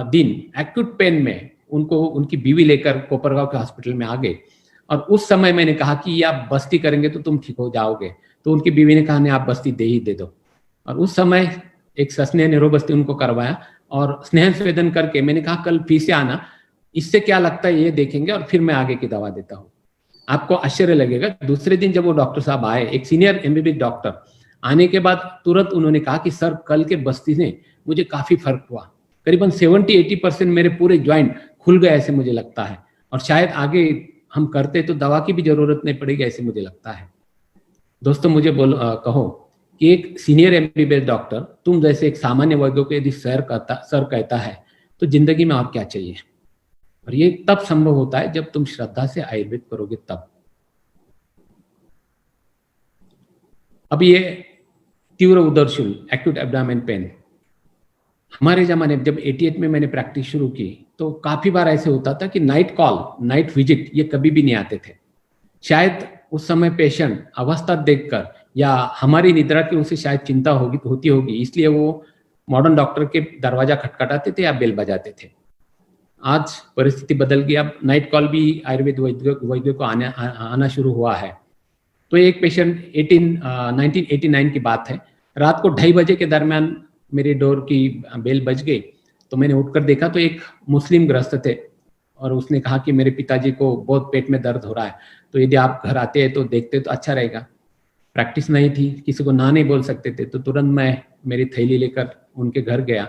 दिन एक्यूट पेन में उनको उनकी बीवी लेकर कोपरगांव के हॉस्पिटल में आ गए, और उस समय मैंने कहा कि आप बस्ती करेंगे तो तुम ठीक हो जाओगे। तो उनकी बीवी ने कहा नहीं आप बस्ती दे दो, और उस समय एक सस्नेह निरोबस्ती उनको करवाया और स्नेह स्वेदन करके मैंने कहा कल फिर से आना, इससे क्या लगता है ये देखेंगे और फिर मैं आगे की दवा देता हूँ। आपको आश्चर्य लगेगा, दूसरे दिन जब वो डॉक्टर साहब आए, एक सीनियर एमबीबीएस डॉक्टर, आने के बाद तुरंत उन्होंने कहा कि सर कल के बस्ती ने मुझे काफी फर्क हुआ, करीबन 70-80% मेरे पूरे ज्वाइंट खुल गए ऐसे मुझे लगता है, और शायद आगे हम करते तो दवा की भी जरूरत नहीं पड़ेगी ऐसे मुझे लगता है। दोस्तों मुझे कहो कि एक सीनियर एमबीबीएस डॉक्टर तुम जैसे एक सामान्य वर्गों को यदि सर कहता है तो जिंदगी में और क्या चाहिए। और ये तब संभव होता है जब तुम श्रद्धा से आयुर्वेद करोगे तब। अब ये तीव्र उदरशूल एक्यूट एब्डोमेन पेन, हमारे जमाने में जब 88 में मैंने प्रैक्टिस शुरू की तो काफी बार ऐसे होता था कि नाइट कॉल, नाइट विजिट ये कभी भी नहीं आते थे। शायद उस समय पेशेंट अवस्था देखकर या हमारी निद्रा की उसे शायद चिंता होती होगी, इसलिए वो मॉडर्न डॉक्टर के दरवाजा खटखटाते थे या बेल बजाते थे। आज परिस्थिति बदल गई, अब नाइट कॉल भी आयुर्वेद वैद्यों को आना शुरू हुआ है। तो एक पेशेंट 1989 की बात है, रात को 2:30 बजे के दरमियान मेरी डोर की बेल बज गई, तो मैंने उठकर देखा तो एक मुस्लिम ग्रस्त थे और उसने कहा कि मेरे पिताजी को बहुत पेट में दर्द हो रहा है, तो यदि आप घर आते हैं तो देखते तो अच्छा रहेगा। प्रैक्टिस नहीं थी, किसी को ना नहीं बोल सकते थे, तो तुरंत मैं मेरी थैली लेकर उनके घर गया।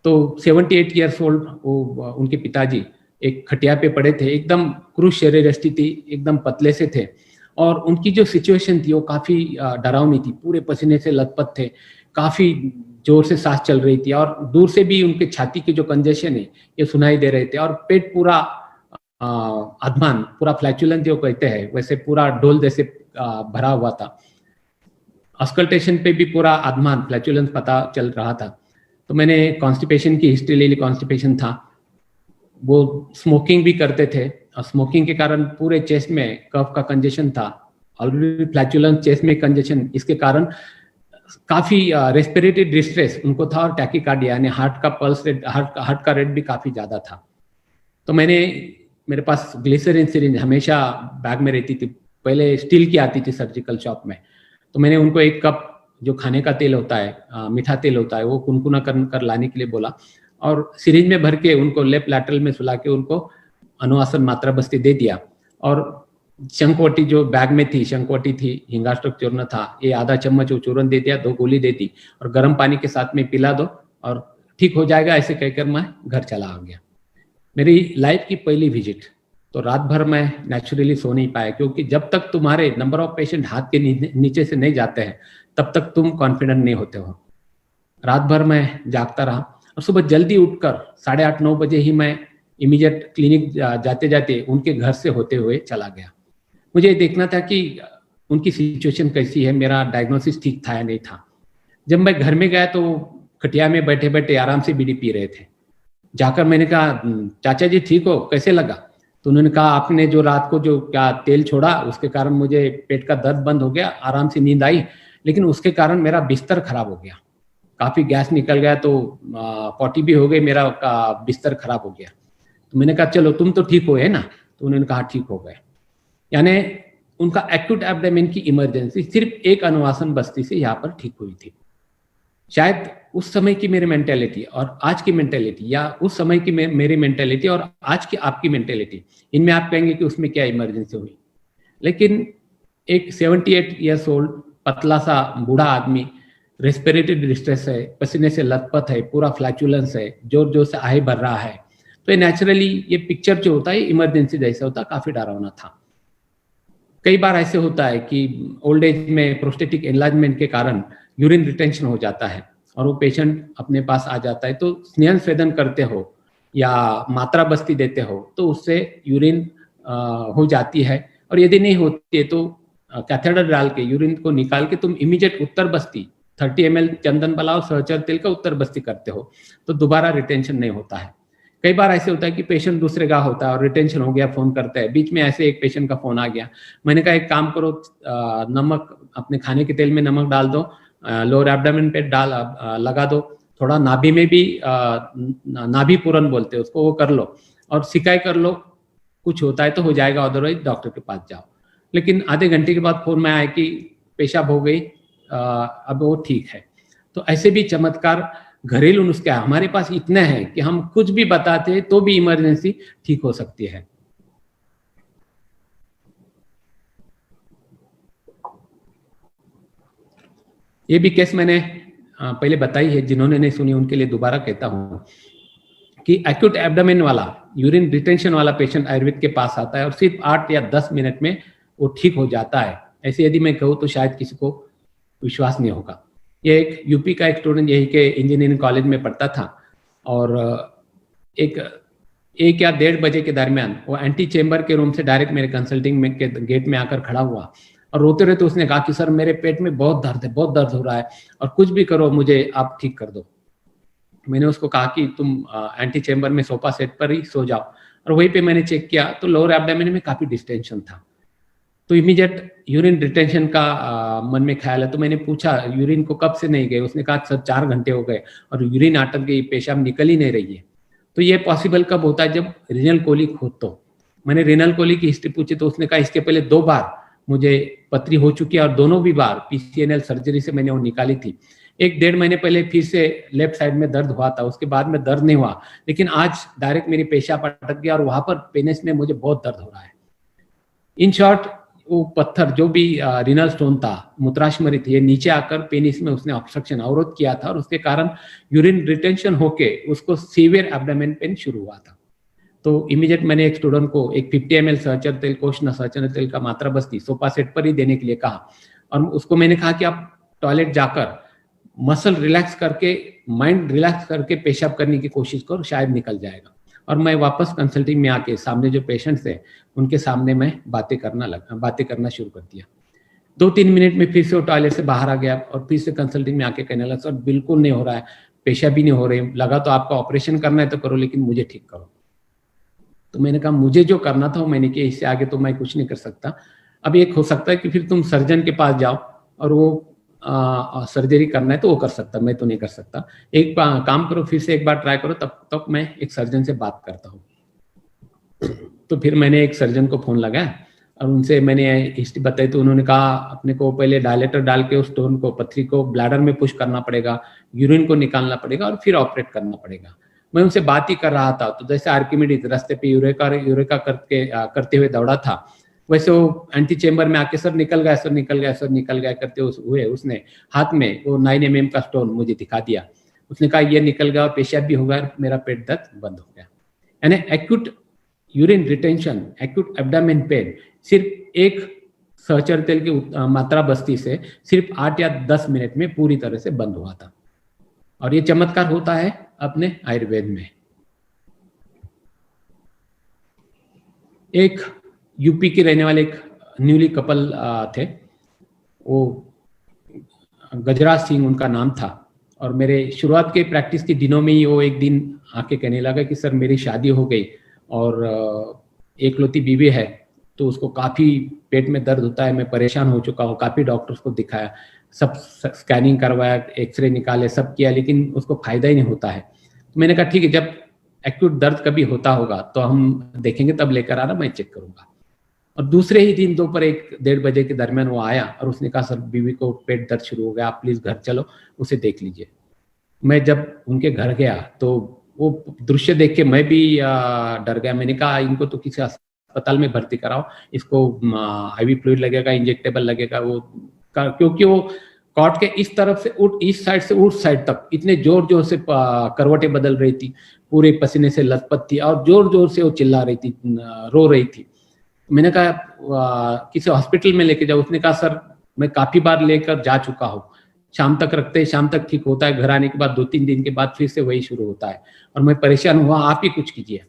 तो 78 ईयर्स ओल्ड वो उनके पिताजी एक खटिया पे पड़े थे, एकदम क्रूश शरीर स्थिति, एकदम पतले से थे और उनकी जो सिचुएशन थी वो काफी डरावनी थी, पूरे पसीने से लथपथ थे, काफी जोर से सांस चल रही थी और दूर से भी उनके छाती के जो कंजेशन है ये सुनाई दे रहे थे और पेट पूरा अधमान, पूरा फ्लैचुलेंस जो कहते हैं वैसे पूरा डोल जैसे भरा हुआ था। अस्कल्टेशन पे भी पूरा अधमान फ्लैचुलेंस पता चल रहा था। तो मैंने कॉन्स्टिपेशन की हिस्ट्री ले ली, कॉन्स्टिपेशन था, वो स्मोकिंग भी करते थे और स्मोकिंग के कारण पूरे चेस्ट में कफ का कंजेशन था, ऑलरेडी फ्लैचुलेंस, चेस्ट में कंजेशन, इसके कारण काफी रेस्पिरेटरी डिस्ट्रेस उनको था और टैकीकार्डिया यानी हार्ट का पल्स रेट, हार्ट का रेट भी काफी ज्यादा था। तो मेरे पास ग्लिसरीन सिरिंज हमेशा बैग में रहती थी, पहले स्टील की आती थी सर्जिकल शॉप में। तो मैंने उनको 1 कप जो खाने का तेल होता है, मीठा तेल होता है, वो कुनकुना कर लाने के लिए बोला और सिरिंज में भर के उनको लेफ्ट लैटरल में सुला के उनको अनुवासन मात्रा बस्ती दे दिया और शंखवटी जो बैग में थी, शंखवटी थी, हिंगाष्टक चूर्ण था, ये आधा चम्मच वो चूर्ण दे दिया, 2 गोली दे दी और गर्म पानी के साथ में पिला दो और ठीक हो जाएगा, ऐसे कहकर मैं घर चला आ गया। मेरी लाइफ की पहली विजिट। तो रात भर मैं नेचुरली सो नहीं पाया, क्योंकि जब तक तुम्हारे नंबर ऑफ पेशेंट हाथ के नीचे से नहीं जाते हैं तब तक तुम कॉन्फिडेंट नहीं होते हो। रात भर मैं जागता रहा और सुबह जल्दी उठकर 8:30-9 बजे ही मैं इमीडिएट क्लिनिक जाते जाते उनके घर से होते हुए चला गया। मुझे देखना था कि उनकी सिचुएशन कैसी है, मेरा डायग्नोसिस ठीक था या नहीं था। जब मैं घर में गया तो खटिया में बैठे बैठे आराम से बीड़ी पी रहे थे। जाकर मैंने कहा, चाचा जी ठीक हो, कैसे लगा? तो उन्होंने कहा, आपने जो रात को जो क्या तेल छोड़ा उसके कारण मुझे पेट का दर्द बंद हो गया, आराम से नींद आई, लेकिन उसके कारण मेरा बिस्तर खराब हो गया, काफी गैस निकल गया, तो पॉटी भी हो गई, मेरा बिस्तर खराब हो गया। तो मैंने कहा चलो तुम तो ठीक हो है ना? तो उन्होंने कहा ठीक हो गए। यानी उनका एक्यूट एब्डोमेन की इमरजेंसी सिर्फ एक अनुवासन बस्ती से यहाँ पर ठीक हुई थी। शायद उस समय की मेरी मेंटेलिटी और आज की मेंटेलिटी, या उस समय की मेरी मेंटेलिटी और आज की आपकी मेंटेलिटी, इनमें आप कहेंगे कि उसमें क्या इमरजेंसी हुई। लेकिन एक 78 ईयर्स ओल्ड पतला सा बूढ़ा आदमी, रेस्पिरेटरी डिस्ट्रेस है, पसीने से लथपथ है, पूरा फ्लैचुलेंस है, जोर जोर से आहे भर रहा है, तो ये नेचुरली ये पिक्चर जो होता है इमरजेंसी जैसा होता, काफी डरावना था। कई बार ऐसे होता है कि ओल्ड एज में प्रोस्टेटिक एनलार्जमेंट के कारण यूरिन रिटेंशन हो जाता है और वो पेशेंट अपने पास आ जाता है, तो स्नेहन स्वेदन करते हो या मात्रा बस्ती देते हो तो उससे यूरिन हो जाती है, और यदि नहीं होती है तो कैथेटर डाल के यूरिन को निकाल के तुम इमीडिएट उत्तर बस्ती 30 ml चंदन बला और सहचर तेल का उत्तर बस्ती करते हो तो दोबारा रिटेंशन नहीं होता है। कई बार ऐसे होता है कि पेशेंट दूसरे का होता है और रिटेंशन हो गया, फोन करता है, बीच में ऐसे एक पेशेंट का फोन आ गया, मैंने कहा एक काम करो, नमक अपने खाने के तेल में नमक डाल दो, लोअर एब्डोमेन पे लगा दो, थोड़ा नाभि में भी नाभि पूरन बोलते हैं उसको, वो कर लो और सिकाई कर लो, कुछ होता है तो हो जाएगा, अदरवाइज डॉक्टर के पास जाओ। लेकिन आधे घंटे के बाद फोन में आया कि पेशाब हो गई, अब वो ठीक है। तो ऐसे भी चमत्कार घरेलू नुस्खे हमारे पास इतने हैं कि हम कुछ भी बताते हैं तो भी इमरजेंसी ठीक हो सकती है। ये भी केस मैंने पहले बताई है, जिन्होंने नहीं सुनी उनके लिए दोबारा कहता हूं कि एक्यूट एब्डोमेन वाला, यूरिन रिटेंशन वाला पेशेंट आयुर्वेद के पास आता है और सिर्फ 8 या 10 मिनट में वो ठीक हो जाता है। ऐसे यदि मैं कहूँ तो शायद किसी को विश्वास नहीं होगा। ये एक यूपी का एक स्टूडेंट यही के इंजीनियरिंग कॉलेज में पढ़ता था और एक या 1:30 बजे के दरमियान वो एंटी चेम्बर के रूम से डायरेक्ट मेरे कंसल्टिंग में के गेट में आकर खड़ा हुआ और रोते रहते उसने कहा कि सर मेरे पेट में बहुत दर्द है, बहुत दर्द हो रहा है और कुछ भी करो मुझे आप ठीक कर दो। मैंने उसको कहा कि तुम एंटी चेम्बर में सोफा सेट पर ही सो जाओ, और वहीं पे मैंने चेक किया तो लोअर एब्डोमेन में काफी डिस्टेंशन था। तो इमीडिएट यूरिन रिटेंशन का मन में ख्याल है, तो मैंने पूछा यूरिन को कब से नहीं गए? उसने कहा सर 4 घंटे हो गए और यूरिन अटक गई, पेशाब निकल ही नहीं रही है। तो ये पॉसिबल कब होता है, जब रीनल कोलिक हो। तो मैंने रीनल कोलिक की हिस्ट्री पूछी तो उसने कहा इसके पहले 2 बार मुझे पथरी हो चुकी है और दोनों भी बार पीसीएनएल सर्जरी से मैंने वो निकाली थी। 1-1.5 महीने पहले फिर से लेफ्ट साइड में दर्द हुआ था, उसके बाद में दर्द नहीं हुआ, लेकिन आज डायरेक्ट मेरी पेशाब अटक गया और वहां पर पेनिस में मुझे बहुत दर्द हो रहा है। इन शॉर्ट, वो पत्थर जो भी रिनल स्टोन था, मूत्राशमरी थी, ये नीचे आकर पेनिस में उसने ऑब्स्ट्रक्शन, अवरोध किया था और उसके कारण यूरिन रिटेंशन होके उसको सीवियर एब्डोमेन पेन शुरू हुआ था। तो इमीडिएट मैंने एक स्टूडेंट को एक 50 ml सहचर तेल, कोष्ण सहचर तेल का मात्रा बस्ती सोफा सेट पर ही देने के लिए कहा और उसको मैंने कहा कि आप टॉयलेट जाकर मसल रिलैक्स करके, माइंड रिलैक्स करके पेशाब करने की कोशिश करो, शायद निकल जाएगा। और मैं वापस कंसल्टिंग में आके सामने जो पेशेंट्स थे उनके सामने मैं बातें करना शुरू कर दिया। 2-3 मिनट में फिर से वो टॉयलेट से बाहर आ गया और फिर से कंसल्टिंग में आके कहने लगा, सर बिल्कुल नहीं हो रहा है, पेशाब भी नहीं हो रही, लगा तो आपका ऑपरेशन करना है तो करो, लेकिन मुझे ठीक करो। तो मैंने कहा मुझे जो करना था वो मैंने किया, इससे आगे तो मैं कुछ नहीं कर सकता। अब एक हो सकता है कि फिर तुम सर्जन के पास जाओ और वो सर्जरी करना है तो वो कर सकता, मैं तो नहीं कर सकता। एक काम करो, फिर से एक बार ट्राई करो, तब तक मैं एक सर्जन से बात करता हूँ। तो फिर मैंने एक सर्जन को फोन लगाया और उनसे मैंने हिस्ट्री बताई। तो उन्होंने कहा अपने को पहले डायलेटर डाल के उस स्टोन को, पथरी को ब्लैडर में पुश करना पड़ेगा, यूरिन को निकालना पड़ेगा और फिर ऑपरेट करना पड़ेगा। मैं उनसे बात ही कर रहा था, तो जैसे आर्किमिडीज रास्ते पे यूरेका करते हुए दौड़ा था, वैसे वो एंटी चेम्बर में आके सर निकल गया, सर निकल गया, सर निकल गया करते हुए उसने हाथ में वो 9 mm का स्टोन मुझे दिखा दिया। उसने कहा ये निकल गया और पेशाब भी हो गया, मेरा पेट दर्द बंद हो गया। यानी acute urine retention, acute abdomen pain सिर्फ एक सहचर तेल की मात्रा बस्ती से सिर्फ 8 या 10 मिनट में पूरी तरह से बंद हुआ था। और ये चमत्कार होता है अपने आयुर्वेद में। एक यूपी के रहने वाले एक न्यूली कपल थे, वो गजराज सिंह उनका नाम था, और मेरे शुरुआत के प्रैक्टिस के दिनों में ही वो एक दिन आके कहने लगा कि सर मेरी शादी हो गई और एकलौती बीवी है, तो उसको काफ़ी पेट में दर्द होता है, मैं परेशान हो चुका हूँ, काफ़ी डॉक्टर्स को दिखाया, सब स्कैनिंग करवाया, एक्सरे निकाले, सब किया, लेकिन उसको फायदा ही नहीं होता है। तो मैंने कहा ठीक है, जब एक्यूट दर्द कभी होता होगा तो हम देखेंगे, तब लेकर आना, मैं चेक करूंगा। और दूसरे ही दिन दोपहर 1-1:30 बजे के दरमियान वो आया और उसने कहा सर बीवी को पेट दर्द शुरू हो गया, आप प्लीज घर चलो, उसे देख लीजिए। मैं जब उनके घर गया तो वो दृश्य देख के मैं भी डर गया। मैंने कहा इनको तो किसी अस्पताल में भर्ती कराओ, इसको आईवी फ्लूइड लगेगा, इंजेक्टेबल लगेगा, वो क्योंकि वो कॉट के इस तरफ से इस साइड से उस साइड तक इतने जोर जोर से करवटें बदल रही थी, पूरे पसीने से लथपथ थी और जोर जोर से वो चिल्ला रही थी, रो रही थी। मैंने कहा किसी हॉस्पिटल में लेके जाओ। उसने कहा सर मैं काफी बार लेकर जा चुका हूँ, शाम तक रखते हैं, शाम तक ठीक होता है, घर आने के बाद 2-3 दिन के बाद फिर से वही शुरू होता है और मैं परेशान हुआ, आप ही कुछ कीजिए।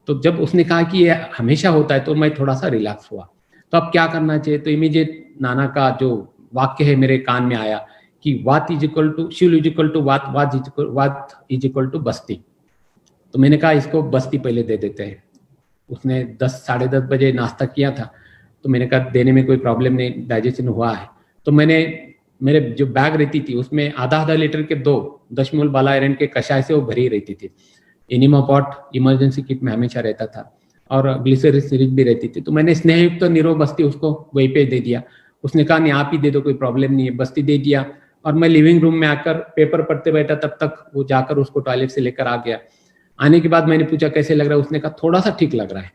तो जब उसने कहा कि ये हमेशा होता है तो मैं थोड़ा सा रिलैक्स हुआ। तो अब क्या करना चाहिए? तो इमीडिएट नाना का जो वाक्य है मेरे कान में आया कि vata is equal to Shiv is equal to vata, vata is equal to बस्ती। तो मैंने कहा इसको बस्ती पहले दे देते हैं। उसने 10-10:30 बजे नाश्ता किया था, तो मैंने कहा देने में कोई प्रॉब्लम नहीं, डाइजेशन हुआ है। तो मैंने मेरे जो बैग रहती थी उसमें आधा लीटर के 2 दशमूल बाला आयरन के कषाय से वो भरी रहती थी। एनिमा पॉट इमरजेंसी किट में हमेशा रहता था और ग्लिसरीन सिरिंज भी रहती थी। तो मैंने स्नेहयुक्त तो निरो बस्ती उसको वहीं पे दे दिया। उसने कहा नहीं आप ही दे दो, कोई प्रॉब्लम नहीं है, बस्ती दे दिया। और मैं लिविंग रूम में आकर पेपर पढ़ते बैठा, तब तक वो जाकर उसको टॉयलेट से लेकर आ गया। आने के बाद मैंने पूछा कैसे लग रहा है? उसने कहा थोड़ा सा ठीक लग रहा है।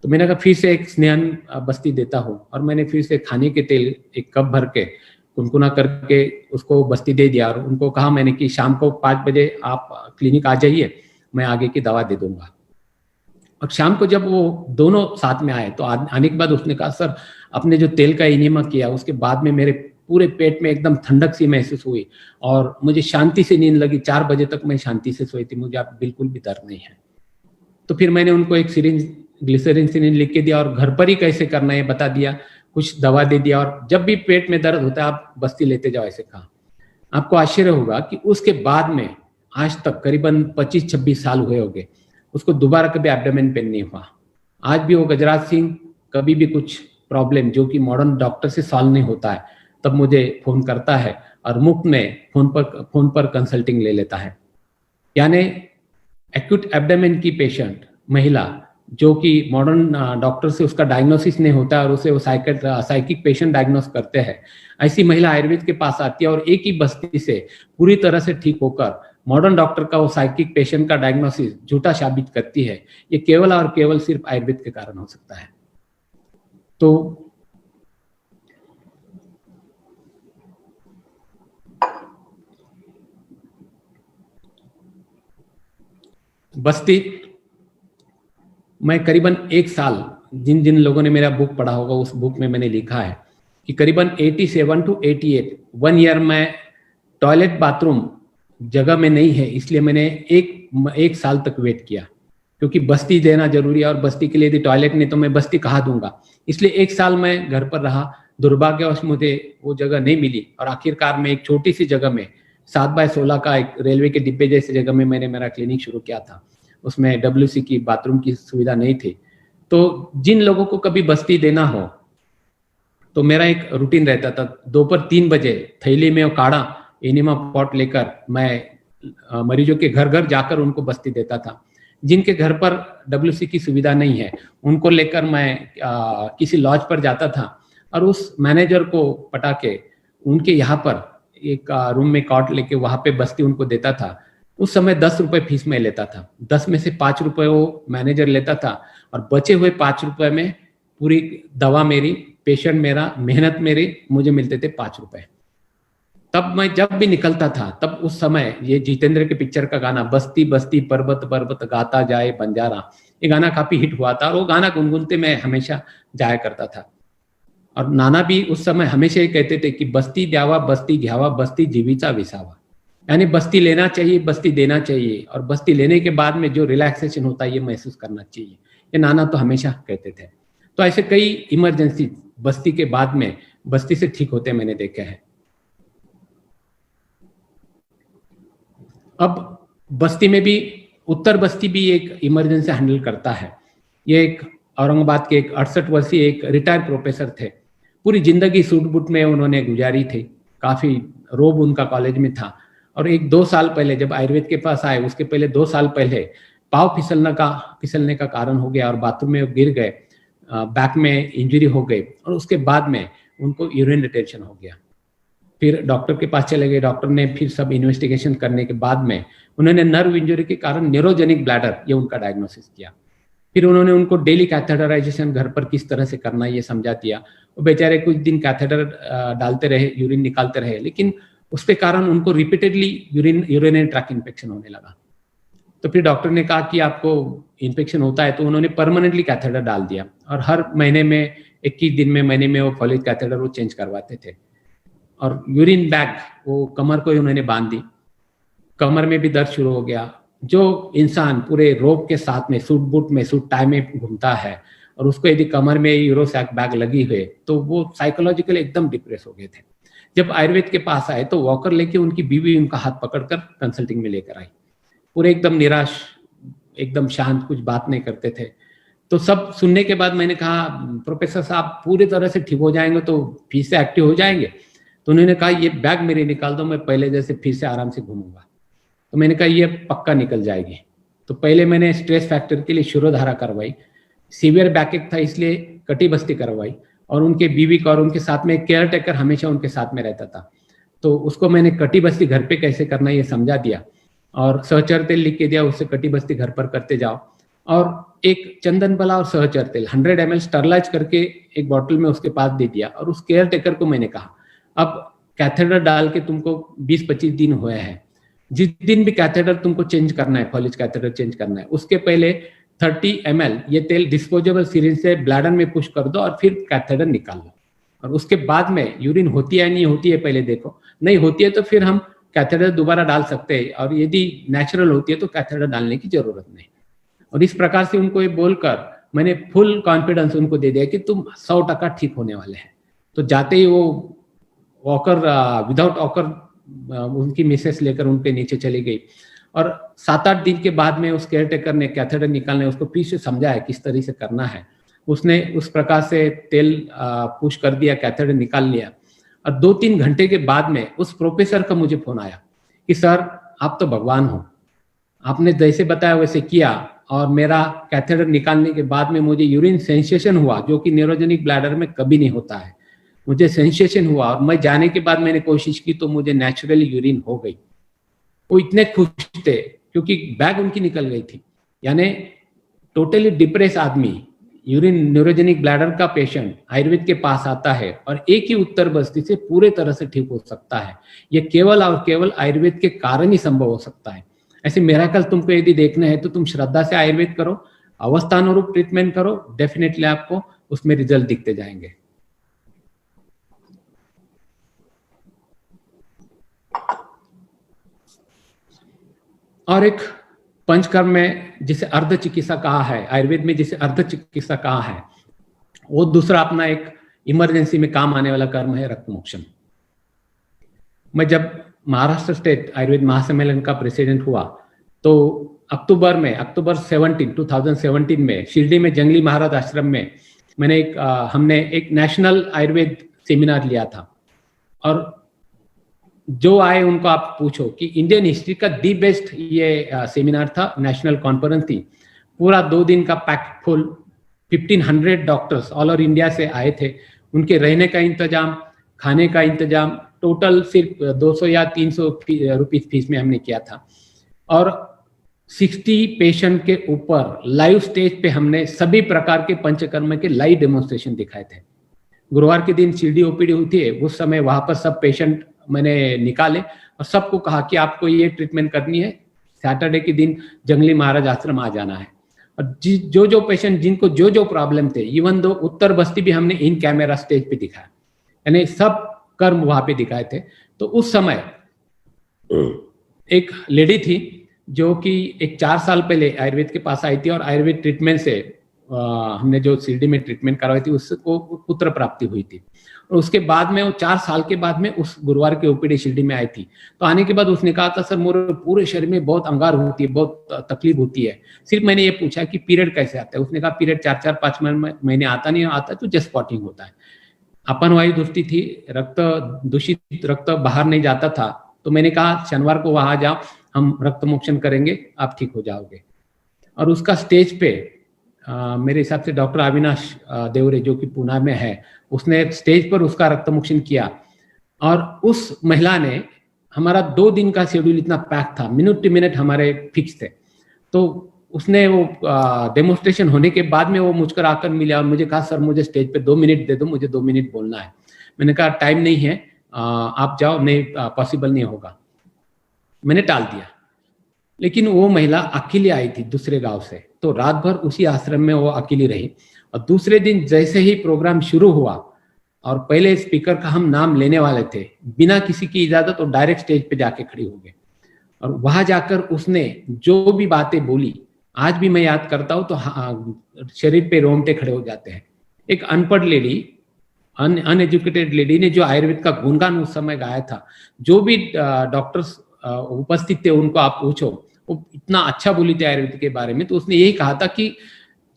तो मैंने कहा फिर से एक स्नेहन बस्ती देता हूँ, और मैंने फिर से खाने के तेल 1 कप भर के कुनकुना करके उसको बस्ती दे दिया और उनको कहा मैंने कि शाम को 5 बजे आप क्लिनिक आ जाइए, मैं आगे की दवा दे दूंगा। और शाम को जब वो दोनों साथ में आए तो आने के बाद उसने कहा सर अपने जो तेल का इनेमा किया उसके बाद में मेरे पूरे पेट में एकदम ठंडक सी महसूस हुई और मुझे शांति से नींद लगी। 4 बजे तक मैं शांति से सोई थी, मुझे आप बिल्कुल भी दर्द नहीं है। तो फिर मैंने उनको एक सिरिंज, ग्लिसरीन सिरिंज लिख के दिया और घर पर ही कैसे करना है बता दिया, कुछ दवा दे दिया, और जब भी पेट में दर्द होता है आप बस्ती लेते जाओ, ऐसे कहा। आपको आश्चर्य होगा कि उसके बाद में आज तक करीबन 25-26 साल हुए होंगे, उसको दोबारा कभी एब्डोमेन पेन नहीं हुआ। आज भी वो गजराज सिंह कभी भी कुछ प्रॉब्लम जो कि मॉडर्न डॉक्टर से सॉल्व नहीं होता है तब मुझे फोन करता है और मुफ्त में फोन पर कंसल्टिंग ले लेता है। यानी एक्यूट एब्डोमेन की पेशेंट महिला जो कि मॉडर्न डॉक्टर से उसका डायग्नोसिस नहीं होता और उसे वो साइकिक पेशेंट डायग्नोस करते हैं, ऐसी महिला आयुर्वेद के पास आती है और एक ही बस्ती से पूरी तरह से ठीक होकर मॉडर्न डॉक्टर का वो साइकिक पेशेंट का डायग्नोसिस झूठा साबित करती है। ये केवल और केवल सिर्फ आयुर्वेद के कारण हो सकता है। तो बस्ती मैं करीबन एक साल, जिन जिन लोगों ने मेरा बुक पढ़ा होगा उस बुक में मैंने लिखा है कि करीबन 87 to 88 1 ईयर में टॉयलेट बाथरूम जगह में नहीं है, इसलिए मैंने एक साल तक वेट किया, क्योंकि बस्ती देना जरूरी है और बस्ती के लिए यदि टॉयलेट नहीं तो मैं बस्ती कहाँ दूंगा। इसलिए एक साल मैं घर पर रहा। दुर्भाग्यवश मुझे वो जगह नहीं मिली और आखिरकार मैं एक छोटी सी जगह में 7x16 का एक रेलवे के डिब्बे जैसी जगह में मैंने मेरा क्लिनिक शुरू किया था। उसमें WC की बाथरूम की सुविधा नहीं थी। तो जिन लोगों को कभी बस्ती देना हो तो मेरा एक रूटीन रहता था, दोपहर 3 बजे थैली में वो काढ़ा एनिमा पॉट लेकर मैं मरीजों के घर घर जाकर उनको बस्ती देता था। जिनके घर पर WC की सुविधा नहीं है उनको लेकर मैं किसी लॉज पर जाता था और उस मैनेजर को पटा के उनके यहाँ पर एक रूम में कॉट लेके वहां पे बस्ती उनको देता था। उस समय 10 रुपए फीस में लेता था, 10 में से 5 रुपए वो मैनेजर लेता था और बचे हुए 5 रुपए में पूरी दवा मेरी, पेशेंट मेरा, मेहनत मेरी, मुझे मिलते थे 5 रुपए। तब मैं जब भी निकलता था तब उस समय ये जितेंद्र के पिक्चर का गाना बस्ती बस्ती पर्वत पर्वत गाता जाए बंजारा, ये गाना काफी हिट हुआ था और वो गाना गुनगुनते मैं हमेशा जाया करता था। और नाना भी उस समय हमेशा ही कहते थे कि बस्ती द्यावा बस्ती घ्यावा बस्ती जीवीचा विसावा, यानी बस्ती लेना चाहिए, बस्ती देना चाहिए और बस्ती लेने के बाद में जो रिलैक्सेशन होता है ये महसूस करना चाहिए। ये नाना तो हमेशा कहते थे। तो ऐसे कई इमरजेंसी बस्ती के बाद में बस्ती से ठीक होते मैंने देखे हैं। अब बस्ती में भी उत्तर बस्ती भी एक इमरजेंसी हैंडल करता है। ये एक औरंगाबाद के एक 68 वर्षीय एक रिटायर्ड प्रोफेसर थे। पूरी जिंदगी सूट बूट में उन्होंने गुजारी थी, काफी रोब उनका कॉलेज में था और 1-2 साल पहले जब आयुर्वेद के पास आए उसके पहले 2 साल पहले पाँव फिसलने का कारण हो गया और बाथरूम में गिर गए, बैक में इंजरी हो गई और उसके बाद में उनको यूरिन रिटेंशन हो गया। फिर डॉक्टर के पास चले गए, डॉक्टर ने फिर सब इन्वेस्टिगेशन करने के बाद में उन्होंने नर्व इंजरी के कारण न्यूरोजेनिक ब्लैडर ये उनका डायग्नोसिस किया। फिर उन्होंने उनको डेली कैथेटराइजेशन घर पर किस तरह से करना ये समझा दिया। वो बेचारे कुछ दिन कैथेटर डालते रहे, यूरिन निकालते रहे, लेकिन उसके कारण उनको रिपीटेडली यूरिनरी ट्रैक इन्फेक्शन होने लगा। तो फिर डॉक्टर ने कहा कि आपको इन्फेक्शन होता है, तो उन्होंने परमानेंटली कैथेटर डाल दिया और हर महीने में 21 दिन में महीने में वो फॉलिक कैथेटर वो चेंज करवाते थे। और यूरिन बैग वो कमर को ही उन्होंने बांध दी, कमर में भी दर्द शुरू हो गया। जो इंसान पूरे रोब के साथ में सूट बूट में सूट टाई में घूमता है और उसको यदि कमर में यूरोसैक बैग लगी हुई तो वो साइकोलॉजिकल एकदम डिप्रेस हो गए थे। जब आयुर्वेद के पास आए तो वॉकर लेके उनकी बीवी उनका हाथ पकड़कर कंसल्टिंग में लेकर आई। पूरे एकदम निराश, एकदम शांत, कुछ बात नहीं करते थे। तो सब सुनने के बाद मैंने कहा प्रोफेसर साहब पूरी तरह से ठीक हो जाएंगे तो फिर से एक्टिव हो जाएंगे? तो उन्होंने कहा ये बैग मेरे निकाल दो, मैं पहले जैसे फिर से आराम से घूमूंगा। तो मैंने कहा ये पक्का निकल जाएगी। तो पहले मैंने स्ट्रेस फैक्टर के लिए शिरोधारा करवाई, सीवियर बैकएक था इसलिए कटी बस्ती करवाई और उनके बीवी का और उनके साथ में केयर टेकर हमेशा उनके साथ में रहता था, तो उसको मैंने कटी बस्ती घर पे कैसे करना ये समझा दिया और सहचर तेल लिख के दिया, उससे कटी बस्ती घर पर करते जाओ। और एक चंदन बला और सहचर तेल 100 ml स्टरलाइज करके एक बॉटल में उसके पास दे दिया और उस केयर टेकर को मैंने कहा अब कैथेटर डाल के तुमको 20-25 दिन हुए हैं, जिस दिन भी कैथेटर तुमको चेंज करना है, फॉलिज कैथेटर चेंज करना है, उसके पहले 30 ml ये तेल डिस्पोजेबल सिरिंज से ब्लैडर में पुश कर दो और फिर कैथेटर निकाल लो। और उसके बाद में यूरिन होती है नहीं होती है पहले देखो, नहीं होती है तो फिर हम कैथेटर दोबारा डाल सकते हैं और यदि नेचुरल होती है तो कैथेटर डालने की जरूरत नहीं। और इस प्रकार से उनको ये बोलकर मैंने फुल कॉन्फिडेंस उनको दे दिया कि तुम 100% ठीक होने वाले हैं। तो जाते ही वो वॉकर विदाउट वॉकर उनकी मिसेस लेकर उनके नीचे चली गई और 7-8 दिन के बाद में उस केयर टेकर ने कैथेटर निकालने उसको फिर से समझाया किस तरह से करना है। उसने उस प्रकार से तेल पुश कर दिया, कैथेटर निकाल लिया और 2-3 घंटे के बाद में उस प्रोफेसर का मुझे फोन आया कि सर आप तो भगवान हो, आपने जैसे बताया वैसे किया, और मेरा कैथेटर निकालने के बाद में मुझे यूरिन सेंसेशन हुआ, जो कि न्यूरोजेनिक ब्लैडर में कभी नहीं होता है। मुझे सेंसेशन हुआ और मैं जाने के बाद मैंने कोशिश की तो मुझे नेचुरली यूरिन हो गई। वो इतने खुश थे क्योंकि बैग उनकी निकल गई थी। यानी टोटली डिप्रेस आदमी, यूरिन न्यूरोजेनिक ब्लैडर का पेशेंट आयुर्वेद के पास आता है और एक ही उत्तर बस्ती से पूरे तरह से ठीक हो सकता है। ये केवल और केवल आयुर्वेद के कारण ही संभव हो सकता है। ऐसे मिरेकल तुमको यदि देखना है तो तुम श्रद्धा से आयुर्वेद करो, अवस्थानुरूप ट्रीटमेंट करो, डेफिनेटली आपको उसमें रिजल्ट दिखते जाएंगे। और एक पंचकर्म में जिसे अर्ध चिकित्सा कहा है, आयुर्वेद में जिसे अर्ध चिकित्सा कहा है, वो दूसरा अपना एक इमरजेंसी में काम आने वाला कर्म है रक्त मोक्षण। मैं जब महाराष्ट्र स्टेट आयुर्वेद महासम्मेलन का प्रेसिडेंट हुआ तो अक्टूबर 2017 में शिरडी में जंगली महाराज आश्रम में हमने एक नेशनल आयुर्वेद सेमिनार लिया था। और जो आए उनको आप पूछो कि इंडियन हिस्ट्री का दी बेस्ट ये सेमिनार था, नेशनल कॉन्फ्रेंस थी। पूरा 2 दिन का pack full, 1500 doctors all over India से आए थे। उनके रहने का इंतजाम, खाने का इंतजाम टोटल सिर्फ 200 या 300 रुपीज फीस में हमने किया था। और 60 पेशेंट के ऊपर लाइव स्टेज पे हमने सभी प्रकार के पंचकर्म के लाइव डेमोन्स्ट्रेशन दिखाए थे। गुरुवार के दिन शिरडी ओपीडी होती है, उस समय वहां पर सब पेशेंट मैंने निकाले और सबको कहा कि आपको ये ट्रीटमेंट करनी है, सैटरडे के दिन जंगली महाराज आश्रम आ जाना है। और जो पेशेंट जिनको जो प्रॉब्लम थे, इवन दो उत्तर बस्ती भी हमने इन कैमरा स्टेज पे दिखाया, यानी सब कर्म वहां पे दिखाए थे। तो उस समय एक लेडी थी जो कि एक 4 साल पहले आयुर्वेद के पास आई थी और आयुर्वेद ट्रीटमेंट से हमने जो शिरडी में ट्रीटमेंट करवाई थी उसको पुत्र प्राप्ति हुई थी। और उसके बाद में वो 4 साल के बाद में उस गुरुवार के ओपीडी शिरडी में आई थी। तो आने के बाद उसने कहा था सर मेरे पूरे शरीर में बहुत अंगार होती है, बहुत तकलीफ होती है। सिर्फ मैंने ये पूछा कि पीरियड कैसे आता है, उसने कहा पीरियड 4-5 महीने आता नहीं, आता है तो जस्ट स्पॉटिंग होता है। अपन वायु दुष्टि थी, दूषित रक्त बाहर नहीं जाता था। तो मैंने कहा शनिवार को वहां जाओ, हम रक्त मोक्षण करेंगे, आप ठीक हो जाओगे। और उसका स्टेज पे मेरे हिसाब से डॉक्टर अविनाश देवरे जो कि पुणे में है, उसने स्टेज पर उसका रक्त मोक्षण किया। और उस महिला ने, हमारा 2 दिन का शेड्यूल इतना पैक था, मिनट टू मिनट हमारे फिक्स थे। तो उसने वो डेमोन्स्ट्रेशन होने के बाद में वो मुझको आकर मिला और मुझे कहा सर मुझे स्टेज पे 2 मिनट दे दो, मुझे 2 मिनट बोलना है। मैंने कहा टाइम नहीं है, आप जाओ, नहीं पॉसिबल नहीं होगा। मैंने टाल दिया। लेकिन वो महिला अकेली आई थी दूसरे गांव से, तो रात भर उसी आश्रम में वो अकेली रही। और दूसरे दिन जैसे ही प्रोग्राम शुरू हुआ और पहले स्पीकर का हम नाम लेने वाले थे, बिना किसी की इजाजत वो डायरेक्ट स्टेज पे जाके खड़ी हो गई। और वहां जाकर उसने जो भी बातें बोली, आज भी मैं याद करता हूं तो शरीर पे रोंगटे खड़े हो जाते हैं। एक अनपढ़ लेडी, अनएजुकेटेड लेडी ने जो आयुर्वेद का गुणगान उस समय गाया था, जो भी डॉक्टर्स उपस्थित थे उनको आप पूछो, वो इतना अच्छा बोली थी आयुर्वेद के बारे में। तो उसने यही कहा था कि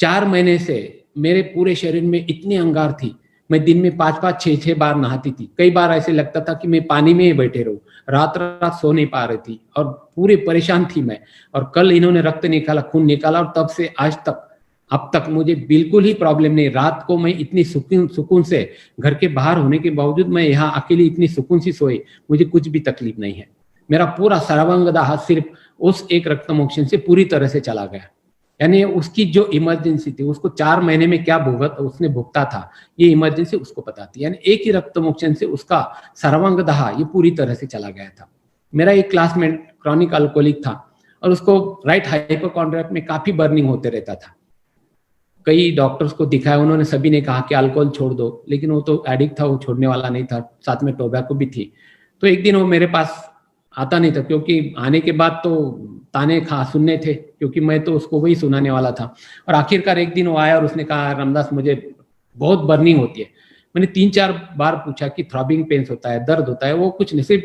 4 महीने से मेरे पूरे शरीर में इतनी अंगार थी, मैं दिन में 5-5, 6-6 बार नहाती थी। कई बार ऐसे लगता था कि मैं पानी में ही बैठे रहूं, रात सो नहीं पा रही थी और पूरी परेशान थी मैं। और कल इन्होंने रक्त निकाला, खून निकाला और तब से आज तक, अब तक मुझे बिल्कुल ही प्रॉब्लम नहीं। रात को मैं इतनी सुकून से, घर के बाहर होने के बावजूद मैं यहाँ अकेली इतनी सुकून से सोई, मुझे कुछ भी तकलीफ नहीं है। मेरा पूरा सर्वांग दाह सिर्फ उस एक रक्त मोक्षण से पूरी तरह से चला गया। यानी उसकी जो इमरजेंसी थी, उसको 4 महीने में क्या उसने भुगता था, ये इमरजेंसी उसको पता थी। यानी एक ही रक्त मोक्षण से उसका सर्वांग दाह ये पूरी तरह से चला गया था। मेरा एक क्लासमेट क्रॉनिक अल्कोहलिक था और उसको राइट हाइपोकॉन्ड्रिया में काफी बर्निंग होते रहता था। कई डॉक्टर्स को दिखाया, उन्होंने सभी ने कहा कि अल्कोहल छोड़ दो, लेकिन वो तो एडिक्ट था, वो छोड़ने वाला नहीं था। साथ में टोबैको भी थी। तो एक दिन वो मेरे पास आता नहीं था, क्योंकि आने के बाद तो ताने सुनने थे, क्योंकि मैं तो उसको वही सुनाने वाला था। और आखिरकार एक दिन वो आया और उसने कहा रामदास मुझे बहुत बर्निंग होती है। मैंने 3-4 बार पूछा कि थ्रॉबिंग पेन्स होता है, दर्द होता है? वो कुछ नहीं, सिर्फ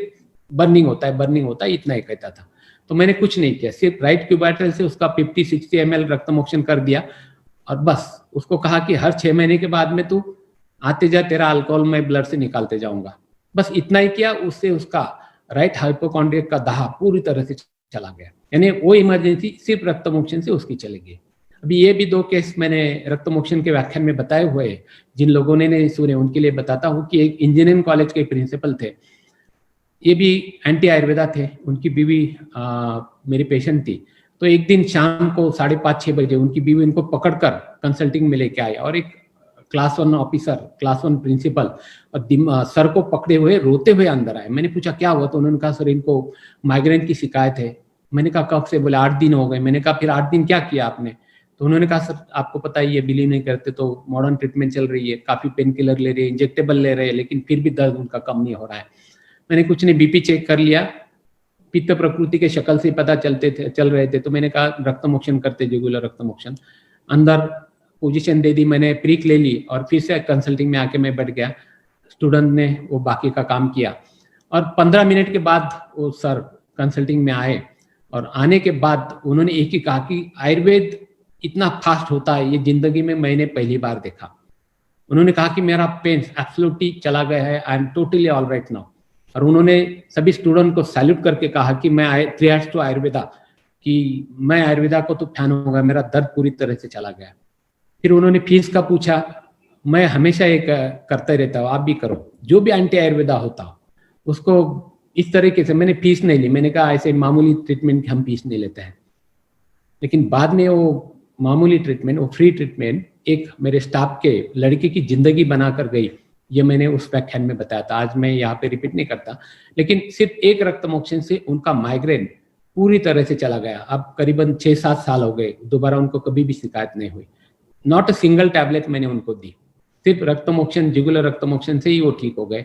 बर्निंग होता है, इतना ही कहता था। तो मैंने कुछ नहीं किया, सिर्फ राइट क्यूबाइटल से उसका 50-60 ml रक्त मोक्षण कर दिया और बस उसको कहा कि हर 6 महीने के बाद में तू आते जा, तेरा अल्कोहल मैं ब्लड से निकालते जाऊंगा। बस इतना ही किया, उससे उसका राइट हाइपोकॉन्ड्रिया का दाह पूरी तरह से चला गया, यानी वो इमरजेंसी सिर्फ रक्त मोक्षण से उसकी चली गई। अभी ये भी 2 केस मैंने रक्त मोक्षण के व्याख्यान में बताए हुए, जिन लोगों ने नहीं सुने उनके लिए बताता हूँ कि एक इंजीनियरिंग कॉलेज के प्रिंसिपल थे, ये भी एंटी आयुर्वेदा थे, उनकी बीवी मेरी पेशेंट थी। तो एक दिन शाम को 5:30-6 बजे उनकी बीवी उनको पकड़कर कंसल्टिंग में लेके आई और एक क्लास 1 ऑफिसर, क्लास 1 प्रिंसिपल और सर को पकड़े हुए रोते हुए अंदर आए। मैंने पूछा क्या हुआ, तो उन्होंने कहा सर इनको माइग्रेन की शिकायत है। मैंने कहा कब से, बोले 8 दिन हो गए। मैंने कहा फिर 8 दिन क्या किया आपने? तो उन्होंने कहा सर आपको पता ही है, बिलीव नहीं करते तो मॉडर्न ट्रीटमेंट चल रही है, काफी पेन किलर ले रहे हैं, इंजेक्टेबल ले रहे हैं, लेकिन फिर भी दर्द उनका कम नहीं हो रहा है। मैंने कुछ नहीं, बीपी चेक कर लिया, पित्त प्रकृति के शक्ल से पता चल रहे थे। तो मैंने कहा रक्त मोक्षण करते, जुगुलर रक्त मोक्षण। अंदर पोजीशन दे दी, मैंने प्रीक ले ली और फिर से कंसल्टिंग में आके मैं बैठ गया। स्टूडेंट ने वो बाकी का काम किया और 15 मिनट के बाद वो सर कंसल्टिंग में आए और आने के बाद उन्होंने एक ही कहा कि आयुर्वेद इतना फास्ट होता है ये जिंदगी में मैंने पहली बार देखा। उन्होंने कहा कि मेरा पेन एब्सोल्युटली चला गया है, I am totally all right now. और उन्होंने सभी स्टूडेंट को सैल्यूट करके कहा कि मैं 3 years to आयुर्वेदा, कि मैं आयुर्वेदा को तो फैन हो गया, मेरा दर्द पूरी तरह से चला गया। फिर उन्होंने फीस का पूछा, मैं हमेशा एक करते रहता हूँ, आप भी करो, जो भी एंटी आयुर्वेदा होता हो उसको इस तरीके से। मैंने फीस नहीं ली, मैंने कहा ऐसे मामूली ट्रीटमेंट की हम फीस नहीं लेते हैं। लेकिन बाद में वो मामूली ट्रीटमेंट, वो फ्री ट्रीटमेंट एक मेरे स्टाफ के लड़के की जिंदगी बनाकर गई। ये मैंने उस व्याख्यान में बताया था, आज मैं यहाँ पे रिपीट नहीं करता। लेकिन सिर्फ एक रक्त मोक्षण से उनका माइग्रेन पूरी तरह से चला गया। अब करीबन 6-7 साल हो गए, दोबारा उनको कभी भी शिकायत नहीं हुई। नॉट अ सिंगल टैबलेट मैंने उनको दी, सिर्फ रक्त मोक्षण, जुगुलर रक्त मोक्षण से ही वो ठीक हो गए।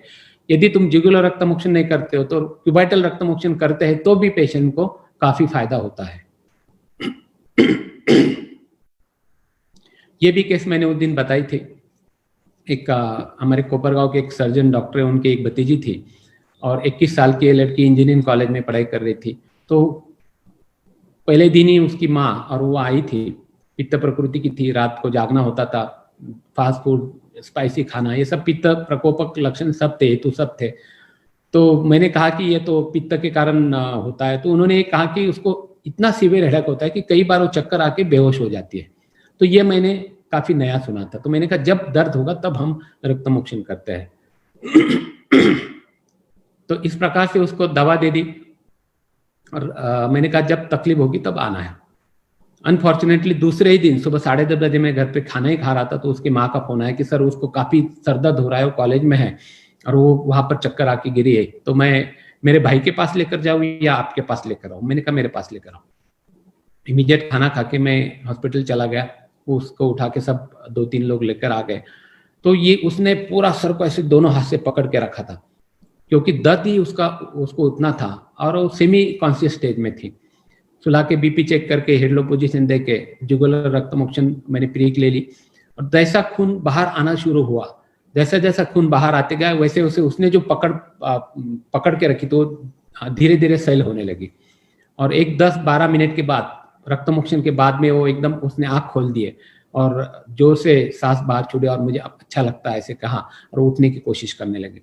यदि तुम जुगुलर रक्त मोक्षण नहीं करते हो तो क्यूबाइटल रक्त मोक्षण करते हैं तो भी पेशेंट को काफी फायदा होता है। ये भी केस मैंने उस दिन बताई थी। एक हमारे कोपरगांव के एक सर्जन डॉक्टर है, उनकी एक भतीजी थी और 21 साल की लड़की इंजीनियरिंग कॉलेज में पढ़ाई कर रही थी। तो पहले दिन ही उसकी माँ और वो आई थी, पित्त प्रकृति की थी, रात को जागना होता था, फास्ट फूड, स्पाइसी खाना, ये सब पित्त प्रकोपक लक्षण सब थे, हेतु सब थे। तो मैंने कहा कि ये तो पित्त के कारण होता है। तो उन्होंने कहा कि उसको इतना सीवियर हेडेक होता है कि कई बार वो चक्कर आके बेहोश हो जाती है। तो ये मैंने काफी नया सुना था। तो मैंने कहा जब दर्द होगा तब हम रक्त मोक्षण करते हैं। तो इस प्रकार से उसको दवा दे दी और मैंने कहा जब तकलीफ होगी तब आना है। अनफॉर्चुनेटली दूसरे ही दिन सुबह 10:30 बजे मैं घर पे खाना ही खा रहा था, तो उसकी माँ का फोन आया कि सर उसको काफी सरदर्द हो रहा है, वो कॉलेज में है और वो वहां पर चक्कर आके गिरी है, तो मैं मेरे भाई के पास लेकर जाऊँ या आपके पास लेकर आऊँ? मैंने कहा मेरे पास लेकर आओ। इमीडिएट खाना खा के मैं हॉस्पिटल चला गया, उसको उठा के सब 2-3 लोग लेकर आ गए। तो ये उसने पूरा सर को ऐसे दोनों हाथ से पकड़ के रखा था, क्योंकि दर्द ही उसको उतना था और वो सेमी कॉन्शियस स्टेज में थी। सुला के बीपी चेक करके हेड लो पोजीशन दे के जुगुलर रक्त मोक्षण मैंने प्रीक ले ली और जैसा खून बाहर आना शुरू हुआ, जैसा जैसा खून बाहर आते गया वैसे वैसे उसने जो पकड़ के रखी तो धीरे धीरे सेल होने लगी। और एक 10-12 मिनट के बाद, रक्त मोक्षण के बाद में वो एकदम उसने आंख खोल दिए और जोर से सांस बाहर छोड़े और मुझे अब अच्छा लगता है ऐसे कहा और उठने की कोशिश करने लगे।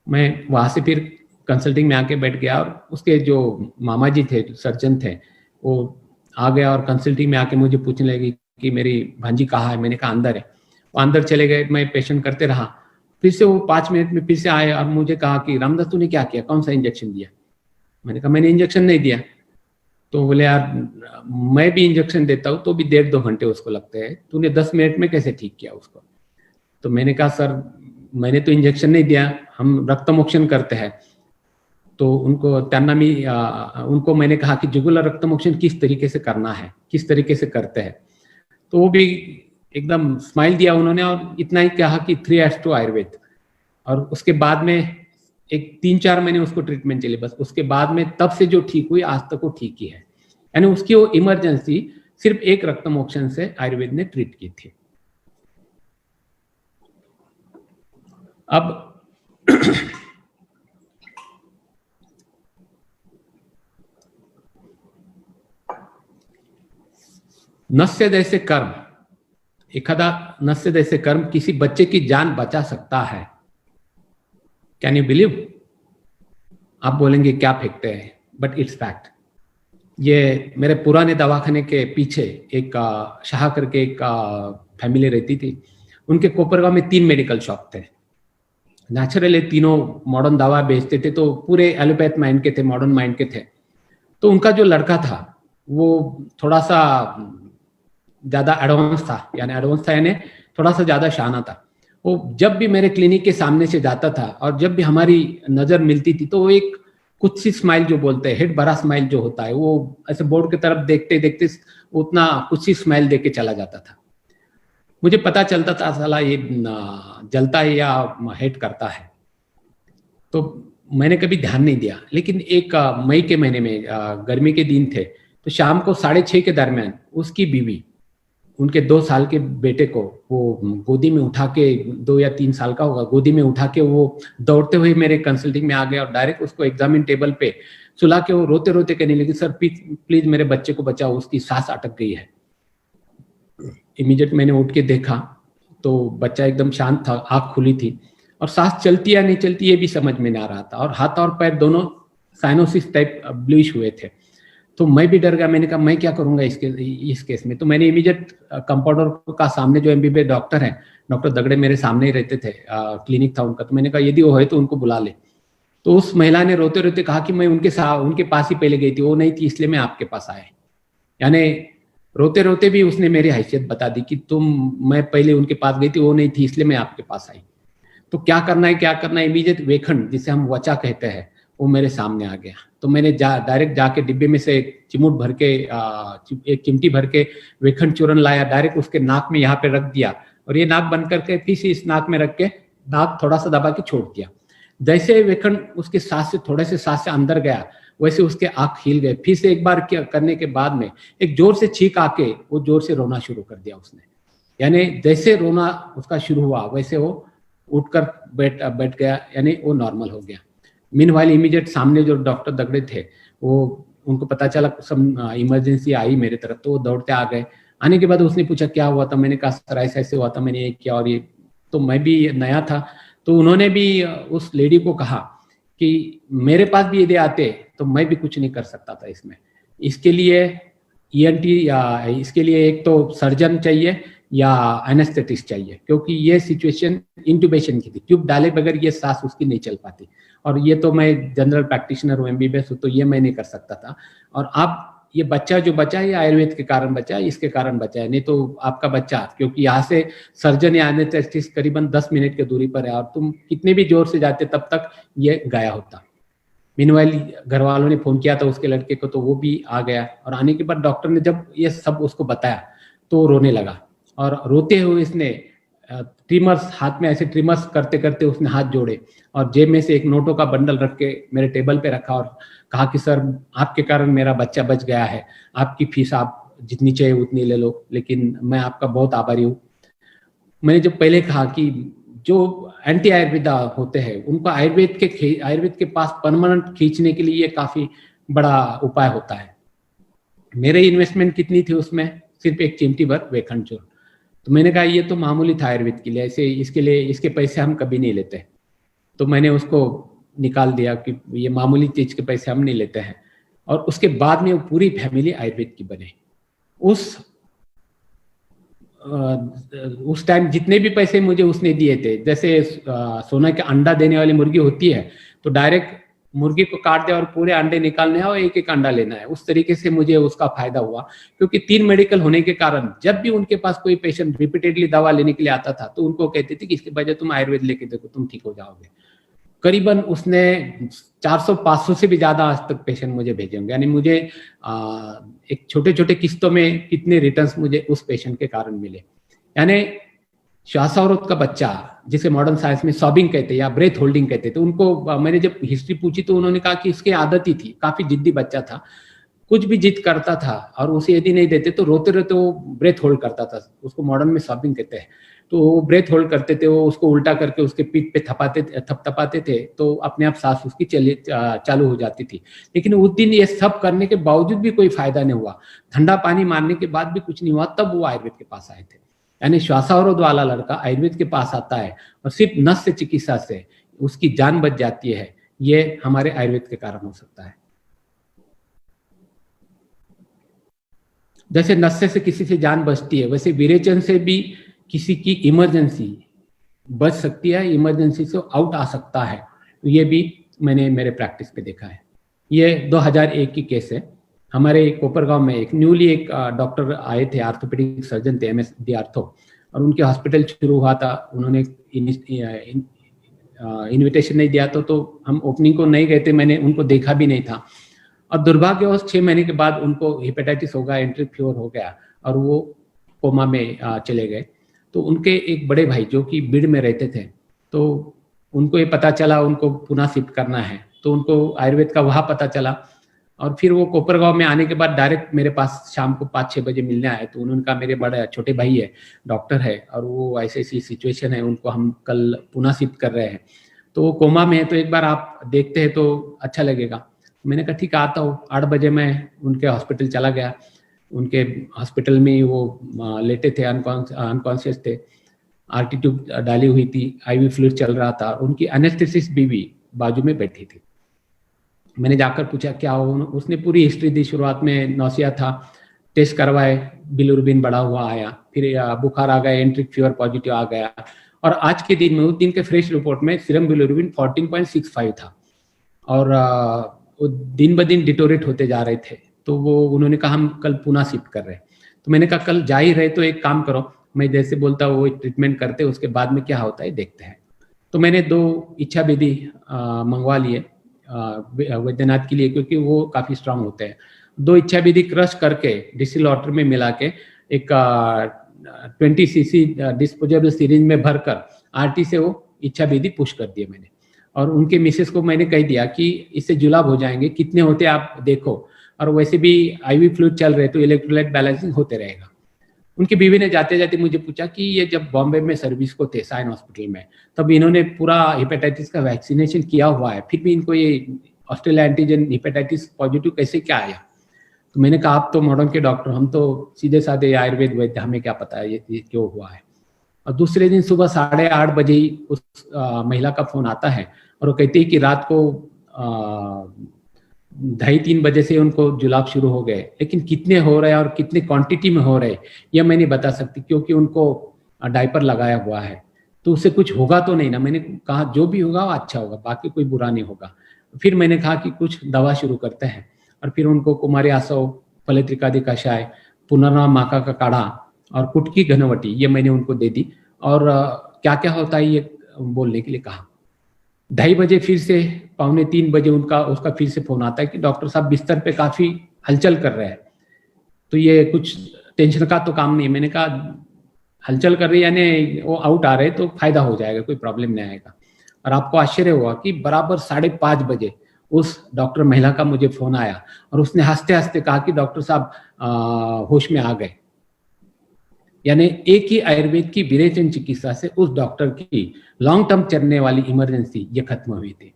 मैं वहां से फिर कंसल्टिंग में आके बैठ गया और उसके जो मामा जी थे, सर्जन थे, वो आ गया और कंसल्टिंग में आके मुझे पूछने लगी कि मेरी भांजी कहाँ है? मैंने कहा अंदर है। वो अंदर चले गए, मैं पेशेंट करते रहा। फिर से वो 5 मिनट में फिर से आए और मुझे कहा कि रामदास तूने क्या किया, कौन सा इंजेक्शन दिया? मैंने कहा मैंने इंजेक्शन नहीं दिया। तो बोले यार मैं भी इंजेक्शन देता हूँ तो भी 1.5-2 घंटे उसको लगते हैं, तूने 10 मिनट में कैसे ठीक किया उसको? तो मैंने कहा सर मैंने तो इंजेक्शन नहीं दिया, हम रक्त मोक्षण करते हैं। तो उनको मैंने कहा कि जुगुलर रक्त मोक्षण किस तरीके से करना है, किस तरीके से करते हैं। तो वो भी एकदम स्माइल दिया उन्होंने और इतना ही कहा कि 3 years to आयुर्वेद। और उसके बाद में एक 3-4 महीने उसको ट्रीटमेंट चली बस। उसके बाद में तब से जो ठीक हुई आज तक वो ठीक ही है, यानी उसकी वो इमरजेंसी सिर्फ एक रक्त मोक्षण से आयुर्वेद ने ट्रीट की थी। अब नस्य जैसे कर्म, एखादा नस्य जैसे कर्म किसी बच्चे की जान बचा सकता है। Can you believe? आप बोलेंगे क्या फेंकते हैं, बट इट्स फैक्ट। ये मेरे पुराने दवाखाने के पीछे एक शाह करके एक फैमिली रहती थी। उनके कोपरगांव में 3 मेडिकल शॉप थे। नेचुरली तीनों मॉडर्न दवा बेचते थे, तो पूरे एलोपैथ माइंड के थे, मॉडर्न माइंड के थे। तो उनका जो लड़का था वो थोड़ा सा ज्यादा एडवांस था, यानी थोड़ा सा ज्यादा शाना था। वो जब भी मेरे क्लिनिक के सामने से जाता था और जब भी हमारी नजर मिलती थी तो वो एक कुछ सी स्माइल जो बोलते हैं, हेड भरा स्माइल जो होता है, वो ऐसे बोर्ड की तरफ देखते देखते उतना कुछ सी स्माइल देके चला जाता था। मुझे पता चलता था साला ये जलता है या हेट करता है, तो मैंने कभी ध्यान नहीं दिया। लेकिन एक मई के महीने में गर्मी के दिन थे, तो शाम को 6:30 के दरमियान उसकी बीवी उनके 2 साल के बेटे को वो गोदी में उठा के, 2 या 3 साल का होगा, गोदी में उठा के वो दौड़ते हुए मेरे कंसल्टिंग में आ गया और डायरेक्ट उसको एग्जामिन टेबल पे सुला के वो रोते रोते कहने लगी, सर प्लीज मेरे बच्चे को बचाओ, उसकी सांस अटक गई है। इमीडिएट मैंने उठ के देखा तो बच्चा एकदम शांत था, आंख खुली थी और सांस चलती या नहीं चलती ये भी समझ में नहीं आ रहा था, और हाथ और पैर दोनों साइनोसिस टाइप ब्लूइश हुए थे। तो मैं भी डर गया। मैंने कहा मैं क्या करूंगा इस केस में। तो मैंने इमीडिएट कंपाउंडर का सामने जो एमबीबीएस डॉक्टर है, डॉक्टर दगड़े मेरे सामने ही रहते थे, क्लिनिक था उनका, तो मैंने कहा यदि वो है तो उनको बुला ले। तो उस महिला ने रोते रोते कहा कि मैं उनके पास ही पहले गई थी, वो नहीं थी इसलिए मैं आपके पास आया। यानी रोते रोते भी उसने मेरी हैसियत बता दी कि मैं पहले उनके पास गई थी, वो नहीं थी इसलिए मैं आपके पास आई। तो क्या करना है, इमीडिएट वेखंड जिसे हम वचा कहते हैं, वो मेरे सामने आ गया। तो मैंने डायरेक्ट जाके डिब्बे में से चिमूट भर के एक चिमटी भर के वेखंड चूर्ण लाया, डायरेक्ट उसके नाक में यहाँ पे रख दिया और ये नाक बंद करके फिर से इस नाक में रख के नाक थोड़ा सा दबा के छोड़ दिया। जैसे वेखंड उसके सांस से अंदर गया वैसे उसके आंख हिल गए। फिर से एक बार करने के बाद में एक जोर से छींक आके वो जोर से रोना शुरू कर दिया उसने। यानी जैसे रोना उसका शुरू हुआ वैसे वो उठकर बैठ गया, यानी वो नॉर्मल हो गया। मीनवाइल इमीडिएट सामने जो डॉक्टर दगड़े थे वो उनको पता चला सब इमरजेंसी आई मेरे तरफ, तो वो दौड़ते आ गए। आने के बाद उसने पूछा क्या हुआ था, मैंने कहा सर ऐसे हुआ था, मैंने ये किया और ये, तो मैं भी नया था। तो उन्होंने भी उस लेडी को कहा कि मेरे पास भी यदि आते तो मैं भी कुछ नहीं कर सकता था इसमें, इसके लिए ईएनटी या इसके लिए एक तो सर्जन चाहिए या एनेस्थेटिस्ट चाहिए, क्योंकि ये सिचुएशन इंट्यूबेशन की थी, ट्यूब डाले बगैर ये सांस उसकी नहीं चल पाती। और ये तो मैं जनरल प्रैक्टिशनर हूँ, एमबीबीएस हूँ, तो ये मैं नहीं कर सकता था। और आप ये बच्चा जो बचा है ये आयुर्वेद के कारण बचा है, इसके कारण बचा है, नहीं तो आपका बच्चा, क्योंकि यहाँ से सर्जन या एनेस्थेटिस्ट करीबन 10 मिनट की दूरी पर है और तुम कितने भी जोर से जाते तब तक ये गाया होता। मीनवाइल घर वालों ने फोन किया था उसके लड़के को, तो वो भी आ गया और आने के बाद डॉक्टर ने जब ये सब उसको बताया तो वो रोने लगा और रोते हुए इसने ट्रिमर्स हाथ में ऐसे ट्रिमर्स करते करते उसने हाथ जोड़े और जेब में से एक नोटों का बंडल रख के मेरे टेबल पे रखा और कहा कि सर आपके कारण मेरा बच्चा बच गया है, आपकी फीस आप जितनी चाहिए उतनी ले लो, लेकिन मैं आपका बहुत आभारी हूँ। मैंने जब पहले कहा कि जो एंटी आयुर्वेदा होते हैं उनको आयुर्वेद के पास परमानेंट खींचने के लिए ये काफी बड़ा उपाय होता है। मेरे इन्वेस्टमेंट कितनी थी उसमें, सिर्फ एक चिमटी भर वेखंड चूर्ण। तो मैंने कहा ये तो मामूली था आयुर्वेद के लिए, ऐसे इसके पैसे हम कभी नहीं लेते। तो मैंने उसको निकाल दिया कि ये मामूली चीज के पैसे हम नहीं लेते हैं। और उसके बाद में वो पूरी फैमिली आयुर्वेद की बने। उस टाइम जितने भी पैसे मुझे उसने दिए थे, जैसे सोना के अंडा देने वाली मुर्गी होती है तो डायरेक्ट मुर्गी को काट दे और पूरे अंडे निकालने हैं और एक एक अंडा लेना है, उस तरीके से मुझे उसका फायदा हुआ। क्योंकि 3 मेडिकल होने के कारण जब भी उनके पास कोई पेशेंट रिपीटेडली दवा लेने के लिए आता था तो उनको कहते थे कि इसके बजाय तुम आयुर्वेद लेके देखो, तुम ठीक हो जाओगे। करीबन उसने 400-500 से भी ज्यादा आज तक पेशेंट मुझे भेजे होंगे। यानी मुझे एक छोटे छोटे किस्तों में कितने रिटर्न्स मुझे उस पेशेंट के कारण मिले। यानी श्वासावरोध का बच्चा जिसे मॉडर्न साइंस में सॉबिंग कहते हैं या ब्रेथ होल्डिंग कहते थे, उनको मैंने जब हिस्ट्री पूछी तो उन्होंने कहा कि इसकी आदत ही थी, काफी जिद्दी बच्चा था, कुछ भी जिद करता था और उसे यदि नहीं देते तो रोते रोते वो ब्रेथ होल्ड करता था, उसको मॉडर्न में सॉबिंग कहते हैं। तो वो ब्रेथ होल्ड करते थे, वो उसको उल्टा करके उसके पीठ पे थपथपाते थे तो अपने आप सांस उसकी चालू हो जाती थी। लेकिन उस दिन ये सब करने के बावजूद भी कोई फायदा नहीं हुआ, ठंडा पानी मारने के बाद भी कुछ नहीं हुआ, तब वो आयुर्वेद के पास आए थे। यानी श्वासावरोध वाला लड़का आयुर्वेद के पास आता है और सिर्फ नस से चिकित्सा से उसकी जान बच जाती है, ये हमारे आयुर्वेद के कारण हो सकता है। जैसे नशे से किसी से जान बचती है, वैसे विरेचन से भी किसी की इमरजेंसी बच सकती है, इमरजेंसी से आउट आ सकता है। ये भी मैंने मेरे प्रैक्टिस पे देखा है। ये 2001 की केस है। हमारे कोपरगांव में एक न्यूली एक डॉक्टर आए थे, आर्थोपेडिक सर्जन थे, MSD आर्थो, और उनके हॉस्पिटल शुरू हुआ था। उन्होंने इन्विटेशन नहीं दिया तो हम ओपनिंग को नहीं गए थे, मैंने उनको देखा भी नहीं था। और दुर्भाग्यवश 6 महीने के बाद उनको हेपेटाइटिस हो गया, एंट्री फ्योर हो गया और वो कोमा में चले गए। तो उनके एक बड़े भाई जो कि बीड़ में रहते थे, तो उनको ये पता चला उनको पुणे शिफ्ट करना है, तो उनको आयुर्वेद का वहाँ पता चला। और फिर वो कोपरगांव में आने के बाद डायरेक्ट मेरे पास शाम को 5-6 बजे मिलने आए। तो उन्होंने कहा मेरे बड़े छोटे भाई है, डॉक्टर है, और वो ऐसी ऐसी सिचुएशन है, उनको हम कल पुणे शिफ्ट कर रहे हैं, तो वो कोमा में है, तो एक बार आप देखते हैं तो अच्छा लगेगा। मैंने कहा ठीक है, आता हूँ। 8 बजे मैं उनके हॉस्पिटल चला गया। उनके हॉस्पिटल में वो लेटे थे, अनकॉन्शियस थे, RT ट्यूब डाली हुई थी, IV फ्लूइड चल रहा था। उनकी एनेस्थेसिस्ट बीवी बाजू में बैठी थी। मैंने जाकर पूछा क्या हो, उसने पूरी हिस्ट्री दी। शुरुआत में नौसिया था, टेस्ट करवाए, बिलिरुबिन बढ़ा हुआ आया, फिर बुखार आ गया, एंट्रिक फीवर पॉजिटिव आ गया, और आज के दिन में उस दिन के फ्रेश रिपोर्ट में सीरम बिलिरुबिन 14.65 था, और वो दिन ब दिन डिटोरेट होते जा रहे थे। तो वो उन्होंने कहा हम कल पुणे शिफ्ट कर रहे हैं। तो मैंने कहा कल जा ही रहे तो एक काम करो, मैं जैसे बोलता हूँ वो ट्रीटमेंट करते, उसके बाद में क्या होता है देखते हैं। तो मैंने 2 इच्छा विधि मंगवा लिए वैद्यनाथ के लिए, क्योंकि वो काफ़ी स्ट्रांग होते हैं। 2 इच्छा विधि क्रश करके डिस्टिल वाटर में मिला के एक 20 cc डिस्पोजेबल सीरीज में भरकर RT से वो इच्छा विधि पुश कर दिए मैंने। और उनके मिसेस को मैंने कह दिया कि इससे जुलाब हो जाएंगे, कितने होते आप देखो, और वैसे भी IV फ्लूइड चल रहे तो इलेक्ट्रोलाइट बैलेंसिंग होते रहेगा। उनकी बीवी ने जाते जाते मुझे पूछा कि ये जब बॉम्बे में सर्विस को थे साइन हॉस्पिटल में, तब इन्होंने पूरा हेपेटाइटिस का वैक्सीनेशन किया हुआ है, फिर भी इनको ये ऑस्ट्रेलिया एंटीजन हेपेटाइटिस पॉजिटिव कैसे क्या आया। तो मैंने कहा आप तो मॉडर्न के डॉक्टर, हम तो सीधे साधे आयुर्वेद वैद्य, हमें क्या पता है ये क्यों हुआ है। और दूसरे दिन सुबह 8:30 बजे ही उस महिला का फोन आता है, और वो कहती है कि रात को 2:30-3 बजे से उनको जुलाब शुरू हो गए, लेकिन कितने हो रहे हैं और कितने क्वांटिटी में हो रहे हैं यह मैं नहीं बता सकती, क्योंकि उनको डायपर लगाया हुआ है, तो उससे कुछ होगा तो नहीं ना। मैंने कहा जो भी होगा वो अच्छा होगा, बाकी कोई बुरा नहीं होगा। फिर मैंने कहा कि कुछ दवा शुरू करते हैं, और फिर उनको कुमारी आसव, फलत्रिकादि कषाय, पुनर्नवा माका का काढ़ा और कुटकी घनवटी ये मैंने उनको दे दी, और क्या क्या होता है ये बोलने के लिए कहा। 2:30 बजे फिर से 2:45 बजे उसका फिर से फोन आता है कि डॉक्टर साहब बिस्तर पे काफी हलचल कर रहे हैं, तो ये कुछ टेंशन का तो काम नहीं। मैंने कहा हलचल कर रही है यानी वो आउट आ रहे तो फायदा हो जाएगा, कोई प्रॉब्लम नहीं आएगा। और आपको आश्चर्य हुआ कि बराबर 5:30 बजे उस डॉक्टर महिला का मुझे फोन आया, और उसने हंसते हंसते कहा कि डॉक्टर साहब होश में आ गए। यानी एक ही आयुर्वेद की विरेचन चिकित्सा से उस डॉक्टर की लॉन्ग टर्म चलने वाली इमरजेंसी ये खत्म हुई थी।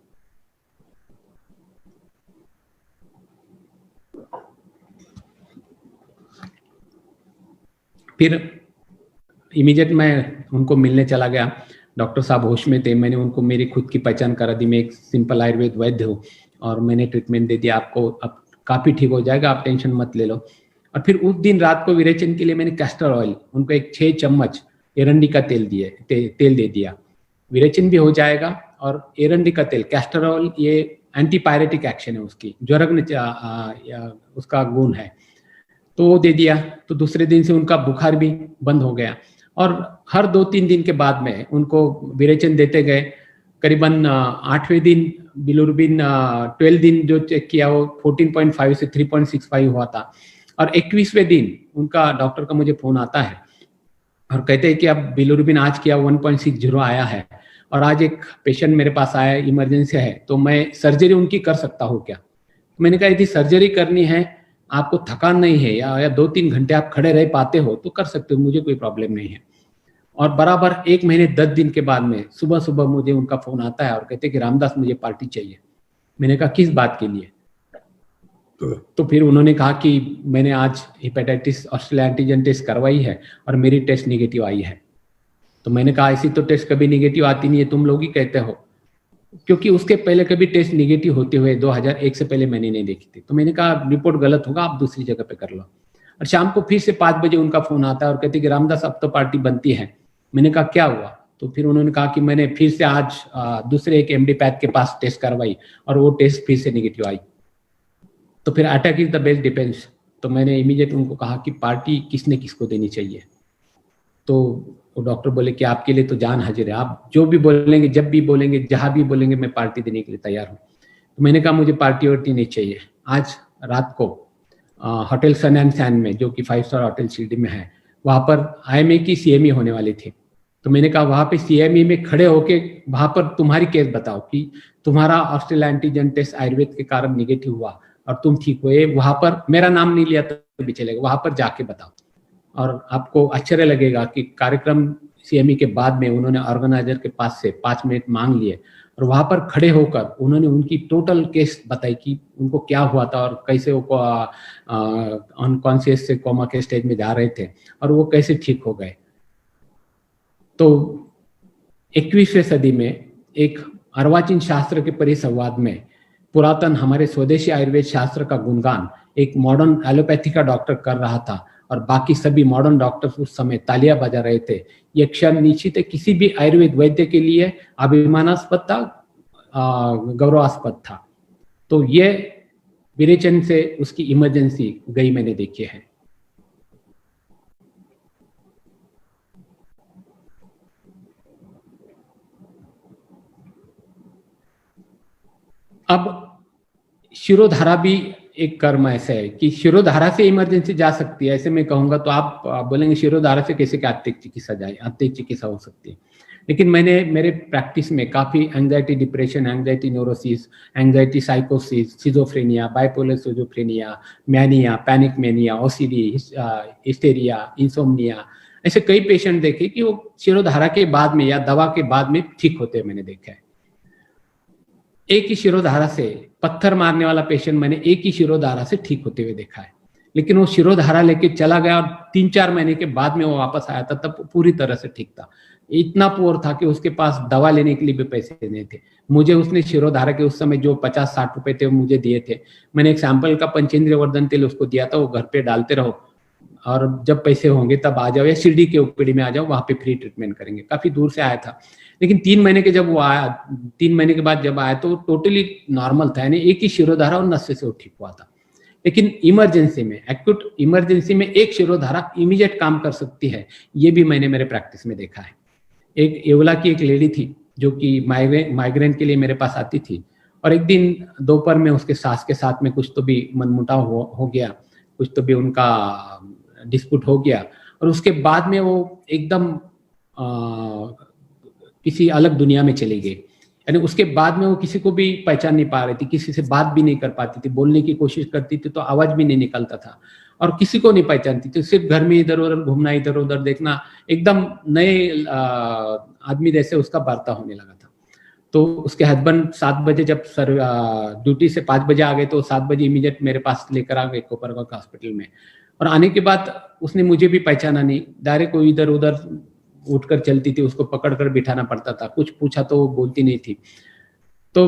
फिर इमीडिएट मैं उनको मिलने चला गया। डॉक्टर साहब होश में थे, मैंने उनको मेरी खुद की पहचान करा दी, मैं एक सिंपल आयुर्वेद वैद्य हूँ, और मैंने ट्रीटमेंट दे दिया, आपको अब काफी ठीक हो जाएगा, आप टेंशन मत ले लो। और फिर उस दिन रात को विरेचन के लिए मैंने कैस्टर ऑयल उनको एक 6 चम्मच एरंडी का तेल दे दिया। विरेचन भी हो जाएगा, और एरंडी का तेल कैस्टर ऑयल ये एंटीपायरेटिक एक्शन है उसकी, ज्वरग्न उसका गुण है, तो वो दे दिया। तो दूसरे दिन से उनका बुखार भी बंद हो गया, और हर 2-3 दिन के बाद में उनको विरेचन देते गए। करीबन 8वें दिन बिलिरुबिन 12 दिन जो चेक किया वो 14.5 से 3.65 हुआ था, और 21वें दिन उनका डॉक्टर का मुझे फोन आता है और कहते हैं कि अब बिलिरुबिन आज किया 1.60 आया है, और आज एक पेशेंट मेरे पास आया, इमरजेंसी है, तो मैं सर्जरी उनकी कर सकता हूँ क्या। मैंने कहा यदि सर्जरी करनी है, आपको थकान नहीं है, या 2-3 घंटे आप खड़े रह पाते हो तो कर सकते हो, मुझे कोई प्रॉब्लम नहीं है। और बराबर 1 महीने 10 दिन के बाद में सुबह सुबह मुझे उनका फोन आता है और कहते हैं कि रामदास मुझे पार्टी चाहिए। मैंने कहा किस बात के लिए। तो फिर उन्होंने कहा कि मैंने आज हेपेटाइटिस ऑस्ट्रेलिया एंटीजन टेस्ट करवाई है और मेरी टेस्ट निगेटिव आई है। तो मैंने कहा ऐसी तो टेस्ट कभी निगेटिव आती नहीं है, तुम लोग ही कहते हो, क्योंकि उसके पहले कभी टेस्ट निगेटिव होते हुए 2001 से पहले मैंने नहीं देखी थी। तो मैंने कहा रिपोर्ट गलत होगा, आप दूसरी जगह पे कर लो। और शाम को फिर से 5 बजे उनका फोन आता है और कहते कि रामदास अब तो पार्टी बनती है। मैंने कहा क्या हुआ? तो फिर उन्होंने कहा कि मैंने फिर से आज दूसरे एक एमडी पैथ के पास टेस्ट करवाई और वो टेस्ट फिर से नेगेटिव आई। तो फिर attack is the best defence. तो मैंने इमीडिएट उनको कहा कि पार्टी किसने किसको देनी चाहिए। तो वो डॉक्टर बोले कि आपके लिए तो जान हाजिर है, आप जो भी बोलेंगे, जब भी बोलेंगे, जहां भी बोलेंगे, मैं पार्टी देने के लिए तैयार हूँ। तो मैंने कहा मुझे पार्टी वार्टी नहीं चाहिए। आज रात को होटल सन एंड सैन में, जो कि 5 स्टार होटल शिरडी में है, वहां पर IMA की CME होने वाली थी। तो मैंने कहा वहां पे CME में खड़े होके वहां पर तुम्हारी केस बताओ कि तुम्हारा ऑस्ट्रेलिया एंटीजन टेस्ट आयुर्वेद के कारण निगेटिव हुआ और तुम ठीक हुए। वहां पर मेरा नाम नहीं लिया तो भी चलेगा, वहां पर जाके बताओ। और आपको आश्चर्य लगेगा कि कार्यक्रम CME के बाद में उन्होंने ऑर्गेनाइजर के पास से 5 मिनट मांग लिए और वहां पर खड़े होकर उन्होंने उनकी टोटल केस बताई कि उनको क्या हुआ था और कैसे वो अनकॉन्शियस से कोमा के स्टेज में जा रहे थे और वो कैसे ठीक हो गए। तो 21वीं सदी में एक अर्वाचीन शास्त्र के परिसंवाद में पुरातन हमारे स्वदेशी आयुर्वेद शास्त्र का गुणगान एक मॉडर्न एलोपैथी का डॉक्टर कर रहा था और बाकी सभी मॉडर्न डॉक्टर्स उस समय तालियां बजा रहे थे। यह क्षण निश्चित है किसी भी आयुर्वेद वैद्य के लिए अभिमानास्पद था, गौरवास्पद था। तो ये विरेचन से उसकी इमरजेंसी गई मैंने देखी है। अब शिरोधारा भी एक कर्म ऐसा है कि शिरोधारा से इमरजेंसी जा सकती है, ऐसे मैं कहूंगा तो आप बोलेंगे शिरोधारा से कैसे क्या अत्यधिक चिकित्सा जाए, अत्यधिक चिकित्सा हो सकती है। लेकिन मैंने मेरे प्रैक्टिस में काफी anxiety depression, anxiety neurosis, anxiety साइकोसिस, schizophrenia, bipolar schizophrenia, mania, panic mania, OCD, hysteria, insomnia, ऐसे कई पेशेंट देखे कि वो शिरोधारा के बाद में या दवा के बाद में ठीक होते मैंने देखा है। एक ही शिरोधारा से पत्थर मारने वाला पेशेंट मैंने एक ही शिरोधारा से ठीक होते हुए देखा है, लेकिन वो शिरोधारा लेके चला गया और 3-4 महीने के बाद में वो वापस आया था, तब पूरी तरह से ठीक था। इतना पुअर था कि उसके पास दवा लेने के लिए भी पैसे नहीं थे। मुझे उसने शिरोधारा के उस समय जो 50-60 रुपए थे वो मुझे दिए थे। मैंने एक सैंपल का पंचेंद्रिय वर्धन तेल उसको दिया था, वो घर पे डालते रहो और जब पैसे होंगे तब आ जाओ या शिरडी के OPD में आ जाओ, वहां पे फ्री ट्रीटमेंट करेंगे। काफी दूर से आया था, लेकिन 3 महीने के जब वो आया, 3 महीने के बाद जब आया तो टोटली नॉर्मल था, यानी एक ही शिरोधारा और नस से वो ठीक हुआ था। लेकिन इमरजेंसी में, एक्यूट इमरजेंसी में एक शिरोधारा इमीडिएट काम कर सकती है, ये भी मैंने मेरे प्रैक्टिस में देखा है। एक येवला की एक लेडी थी जो कि माइग्रेन के लिए मेरे पास आती थी और एक दिन दोपहर में उसके सास के साथ में कुछ तो भी मनमुटाव हो गया, कुछ तो भी उनका डिस्प्यूट हो गया और उसके बाद में वो एकदम किसी अलग दुनिया में चली गई। यानी उसके बाद में वो किसी को भी पहचान नहीं पा रही थी, किसी से बात भी नहीं कर पाती थी, बोलने की कोशिश करती थी तो आवाज भी नहीं निकलता था और किसी को नहीं पहचानती थी, सिर्फ घर में इधर उधर घूमना, इधर उधर देखना, एकदम नए आदमी जैसे उसका वार्ता होने लगा था। तो उसके हस्बैंड 7 बजे जब ड्यूटी से 5 बजे आ गए तो 7 बजे इमीडिएट मेरे पास लेकर आ गए कोपरगांव हॉस्पिटल में। और आने के बाद उसने मुझे भी पहचाना नहीं, डायरेक्ट कोई इधर उधर उठकर चलती थी, उसको पकड़कर बिठाना पड़ता था, कुछ पूछा तो वो बोलती नहीं थी। तो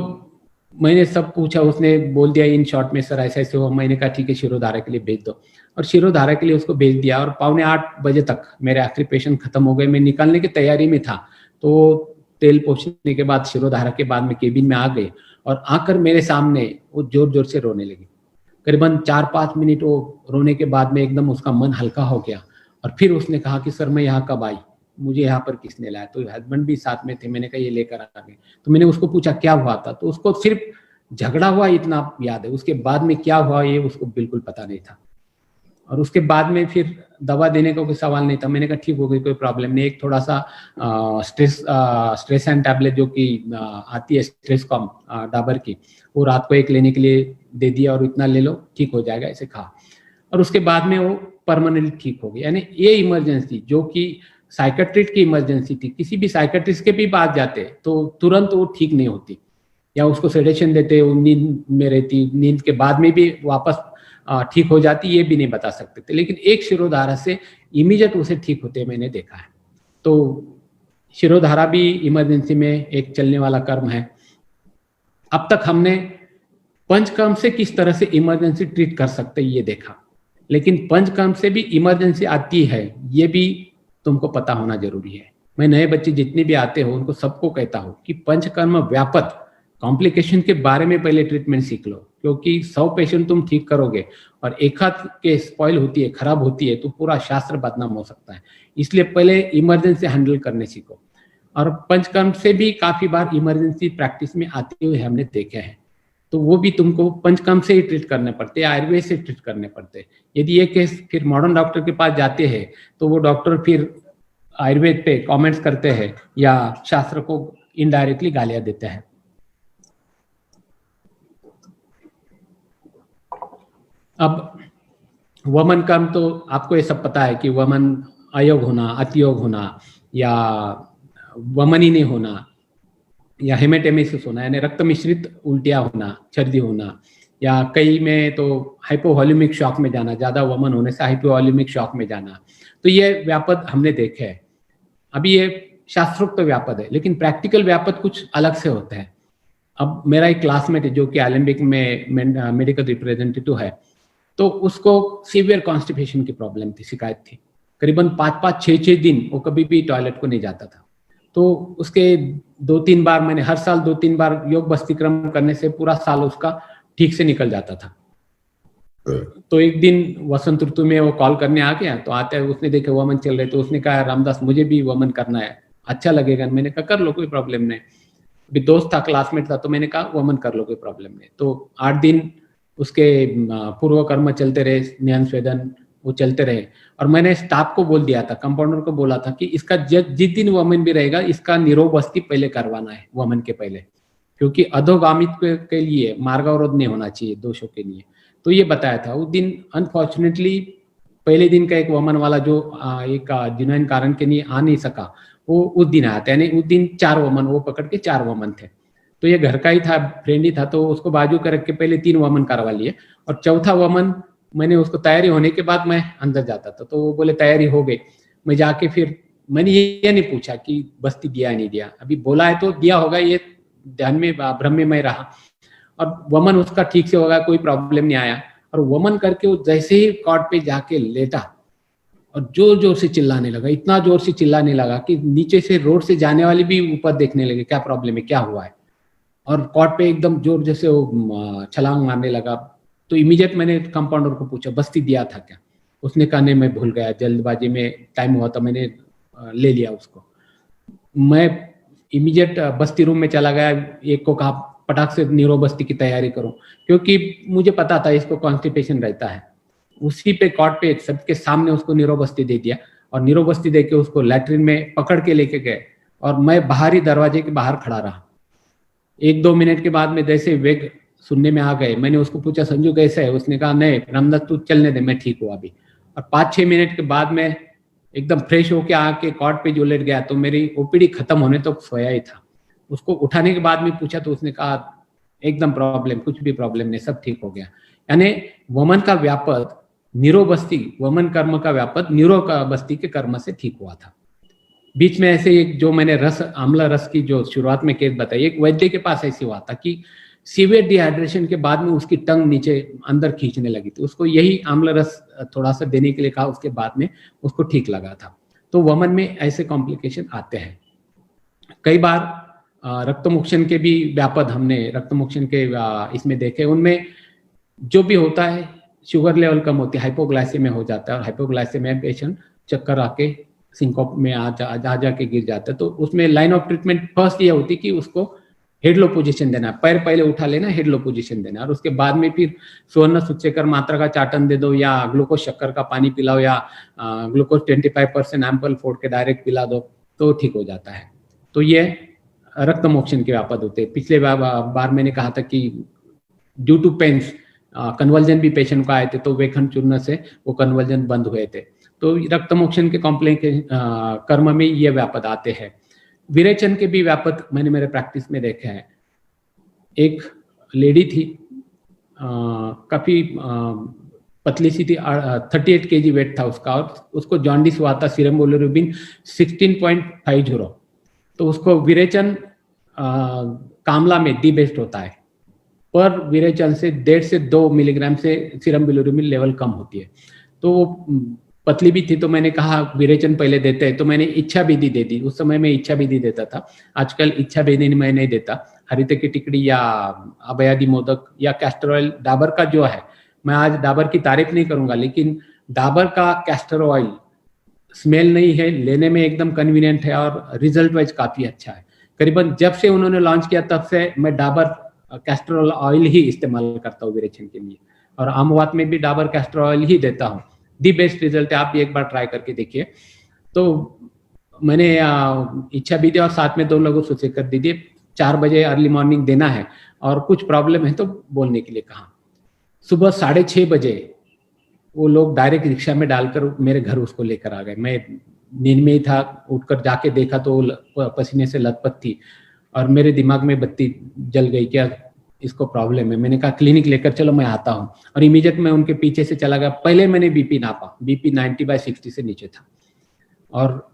मैंने सब पूछा, उसने बोल दिया इन शॉर्ट में सर ऐसा ऐसे हो। मैंने कहा ठीक है शिरोधारा के लिए भेज दो और शिरोधारा के लिए उसको भेज दिया और 7:45 बजे तक मेरे आखिरी पेशेंट खत्म हो गए। मैं निकालने की तैयारी में था तो तेल पोंछने के बाद शिरोधारा के बाद में केबिन में आ गए और आकर मेरे सामने वो जोर जोर से रोने लगी। करीबन 4-5 मिनट वो रोने के बाद में एकदम उसका मन हल्का हो गया और फिर उसने कहा कि सर मैं यहाँ कब आई, मुझे यहाँ पर किसने लाया। तो हस्बैंड भी साथ में थे, मैंने कहा ये लेकर आ गए। तो मैंने उसको पूछा क्या हुआ था, तो उसको सिर्फ झगड़ा हुआ इतना याद है, उसके बाद में क्या हुआ ये उसको बिल्कुल पता नहीं था। और उसके बाद में फिर दवा देने का कोई सवाल नहीं था। मैंने कहा ठीक हो गई, कोई प्रॉब्लम नहीं। एक थोड़ा सा स्ट्रेस एंड टैबलेट जो कि आती है स्ट्रेस कॉम डाबर की, वो रात को एक लेने के लिए दे दिया और इतना ले लो ठीक हो जाएगा, ऐसे कहा। और उसके बाद में वो परमानेंटली ठीक हो गई। यानी ये इमरजेंसी जो कि साइकेट्रिस्ट की इमरजेंसी थी, किसी भी साइकेट्रिस्ट के भी पास जाते तो तुरंत वो ठीक नहीं होती, या उसको सेडेशन देते, वो नींद में रहती, नींद के बाद में भी वापस ठीक हो जाती, ये भी नहीं बता सकते थे। लेकिन एक शिरोधारा से इमीडिएट उसे ठीक होते मैंने देखा है। तो शिरोधारा भी इमरजेंसी में एक चलने वाला कर्म है। अब तक हमने पंचकर्म से किस तरह से इमरजेंसी ट्रीट कर सकते ये देखा। लेकिन पंचकर्म से भी इमरजेंसी आती है, ये भी तुमको पता होना जरूरी है। मैं नए बच्चे जितने भी आते हो उनको सबको कहता हूँ कि पंचकर्म व्यापक कॉम्प्लिकेशन के बारे में पहले ट्रीटमेंट सीख लो, क्योंकि 100 पेशेंट तुम ठीक करोगे और एक हाथ के स्पॉइल होती है, खराब होती है, तो पूरा शास्त्र बदनाम हो सकता है। इसलिए पहले इमरजेंसी हैंडल करने सीखो। और पंचकर्म से भी काफी बार इमरजेंसी प्रैक्टिस में आते हुए हमने देखे हैं, तो वो भी तुमको पंचकर्म से ही ट्रीट करने पड़ते हैं, आयुर्वेद से ट्रीट करने पड़ते हैं। यदि ये केस फिर मॉडर्न डॉक्टर के पास जाते हैं तो वो डॉक्टर फिर आयुर्वेद पे कमेंट्स करते हैं या शास्त्र को इनडायरेक्टली गालियां देते हैं। अब वमन कर्म तो आपको ये सब पता है कि वमन अयोग होना, अतियोग होना, या वमन ही नहीं होना, या हेमेटेमेसिस होना यानी रक्त मिश्रित उल्टियां होना, छर्दी होना, या कई में तो हाइपोवॉल्यूमिक शॉक में जाना, ज्यादा वमन होने से हाइपोवॉल्यूमिक शॉक में जाना। तो ये व्यापद हमने देखे हैं। अभी ये शास्त्रोक्त व्यापद है, लेकिन प्रैक्टिकल व्यापद कुछ अलग से होते हैं। अब मेरा एक क्लासमेट है जो कि एलेम्बिक में मेडिकल रिप्रेजेंटेटिव है, तो उसको सीवियर कॉन्स्टिपेशन की प्रॉब्लम थी, शिकायत थी। करीबन 5-5, 6-6 दिन वो कभी भी टॉयलेट को नहीं जाता था। तो उसके 2-3 बार मैंने हर साल 2-3 बार योग बस्तिक्रम करने से पूरा साल उसका ठीक से निकल जाता था। तो एक दिन वसंत ऋतु में वो कॉल करने आ गया, तो आते उसने देखे वमन चल रहे, तो उसने कहा रामदास मुझे भी वमन करना है, अच्छा लगेगा? मैंने कहा कर लो, कोई प्रॉब्लम नहीं। अभी दोस्त था, क्लासमेट था, तो मैंने कहा वमन कर लो, कोई प्रॉब्लम नहीं। तो 8 दिन उसके पूर्व कर्म चलते रहे, स्नान स्वेदन वो चलते रहे। और मैंने स्टाफ को बोल दिया था, कंपाउंडर को बोला था कि इसका जिस दिन वमन भी रहेगा इसका निरोबस्ती पहले करवाना है वमन के पहले, क्योंकि अधोगामित के लिए मार्गावरोध नहीं होना चाहिए दोषों के लिए। तो ये बताया था। उस दिन अनफॉर्चुनेटली पहले दिन का एक वमन वाला जो एक जिन्वेन कारण के लिए आ नहीं सका, वो उस दिन आया था, यानी उस दिन 4 वमन वो पकड़ के 4 वमन थे। तो ये घर का ही था, फ्रेंड ही था, तो उसको बाजू कर रख के पहले 3 वमन करवा लिए, और चौथा वमन मैंने उसको तैयारी होने के बाद मैं अंदर जाता था, तो वो बोले तैयारी हो गई। मैं जाके फिर मैंने ये नहीं पूछा कि बस्ती दिया नहीं दिया, अभी बोला है तो दिया होगा, ये ध्यान में भ्रम में मैं रहा, और वमन उसका ठीक से होगा, कोई प्रॉब्लम नहीं आया। और वमन करके वो जैसे ही कॉट पे जाके लेटा और जोर जोर से चिल्लाने लगा, इतना जोर से चिल्लाने लगा कि नीचे से रोड से जाने वाले भी ऊपर देखने लगे क्या प्रॉब्लम है, क्या हुआ है। और कॉट पे एकदम जोर जैसे वो छलांग मारने लगा। तो इमीडिएट मैंने कंपाउंडर को पूछा बस्ती दिया था क्या? उसने कहा नहीं मैं भूल गया, जल्दबाजी में टाइम हुआ था, मैंने ले लिया उसको। मैं इमीडिएट बस्ती रूम में चला गया, एक को कहा पटाख से नीरो बस्ती की तैयारी करो, क्योंकि मुझे पता था इसको कॉन्स्टिपेशन रहता है। उसी पे कॉट पे सबके सामने उसको नीरो बस्ती दे दिया, और नीरो बस्ती दे के उसको लैट्रिन में पकड़ के लेके गए, और मैं बाहरी दरवाजे के बाहर खड़ा रहा। 1-2 मिनट के बाद में जैसे वेग सुनने में आ गए, मैंने उसको पूछा संजू कैसे है? उसने कहा नहीं रामदास तू चलने दे, मैं ठीक हूँ अभी। और 5-6 मिनट के बाद में एकदम फ्रेश होके आके कॉट पे जो लेट गया, तो मेरी ओपीडी खत्म होने तक सोया ही था। उसको उठाने के बाद में पूछा तो उसने कहा एकदम प्रॉब्लम, कुछ भी प्रॉब्लम नहीं, सब ठीक हो गया। यानी वमन का व्यापद निरोबस्ती, वमन कर्म का व्यापद निरो का बस्ती के कर्म से ठीक हुआ था। बीच में ऐसे एक जो मैंने रस आंवला रस की जो शुरुआत में केस बताई, एक वैद्य के पास ऐसे हुआ था कि सीवियर डिहाइड्रेशन के बाद में उसकी टंग नीचे अंदर खींचने लगी थी, उसको यही आंवला रस थोड़ा सा देने के लिए कहा, उसके बाद में उसको ठीक लगा था। तो वमन में ऐसे कॉम्प्लिकेशन आते हैं। कई बार रक्तमोक्षण के भी व्यापद हमने रक्तमोक्षण के इसमें देखे, उनमें जो भी होता है शुगर लेवल कम होती है, हाइपोग्लाइसेमिया हो जाता है, और हाइपोग्लाइसेमिया पेशेंट चक्कर आके सिंकोप में आ जाके गिर जाता है। तो उसमें लाइन ऑफ ट्रीटमेंट फर्स्ट ये होती है कि उसको हेड लो पोजीशन देना, पैर पहले उठा लेना, हेड लो पोजीशन देना, और उसके बाद में फिर स्वर्ण सुचेकर मात्रा का चाटन दे दो, या ग्लूकोज शक्कर का पानी पिलाओ, या ग्लूकोज 25% एम्पल फोड़ के डायरेक्ट पिला दो, तो ठीक हो जाता है। तो ये रक्त मोक्षण के व्यापद होते हैं। पिछले बार मैंने कहा था कि ड्यू टू पेन्स कन्वर्जन भी पेशेंट को आए थे, तो वेखन चूर्ण से वो कन्वर्जन बंद हुए थे। तो रक्त मोक्षण के कॉम्प्लिकेशन कर्म में ये व्यापद आते हैं। विरेचन के भी व्यापद मैंने मेरे प्रैक्टिस में देखे हैं। एक लेडी थी, काफी पतली सी थी, 38 kg वेट था उसका, और उसको जॉन्डिस हुआ था, सीरम बिलिरुबिन 16.50। तो उसको विरेचन कामला में दी बेस्ट होता है, पर विरेचन से 1.5 से 2 मिलीग्राम से सीरम बिलिरुबिन लेवल कम होती है। तो वो पतली भी थी, तो मैंने कहा विरेचन पहले देते हैं, तो मैंने इच्छा विधि दे दी। उस समय मैं इच्छा विधि देता था, आजकल इच्छा विधि मैं नहीं देता। हरित की टिकड़ी या अभयादी मोदक या कैस्टर ऑयल डाबर का जो है, मैं आज डाबर की तारीफ नहीं करूंगा, लेकिन डाबर का कैस्टर ऑयल स्मेल नहीं है, लेने में एकदम कन्वीनियंट है और रिजल्ट वाइज काफी अच्छा है। करीबन जब से उन्होंने लॉन्च किया तब से मैं डाबर कैस्टर ऑयल ही इस्तेमाल करता हूँ विरेचन के लिए, और आमवात में भी डाबर कैस्टर ऑयल ही देता हूँ। दी बेस्ट रिजल्ट है, आप भी एक बार ट्राई करके देखिए। तो मैंने इच्छा भी दी और साथ में 2 लोगों को सूचित कर दीजिए, 4 बजे अर्ली मॉर्निंग देना है, और कुछ प्रॉब्लम है तो बोलने के लिए कहा। सुबह 6:30 बजे वो लोग डायरेक्ट रिक्शा में डालकर मेरे घर उसको लेकर आ गए। मैं नींद में ही था, उठकर जाके देखा तो पसीने से लथपथ थी और मेरे दिमाग में बत्ती जल गई, क्या इसको प्रॉब्लम है। मैंने कहा क्लिनिक लेकर चलो, मैं आता हूँ, और इमीडिएट मैं उनके पीछे से चला गया। पहले मैंने बीपी नापा, बीपी 90/60 से नीचे था, और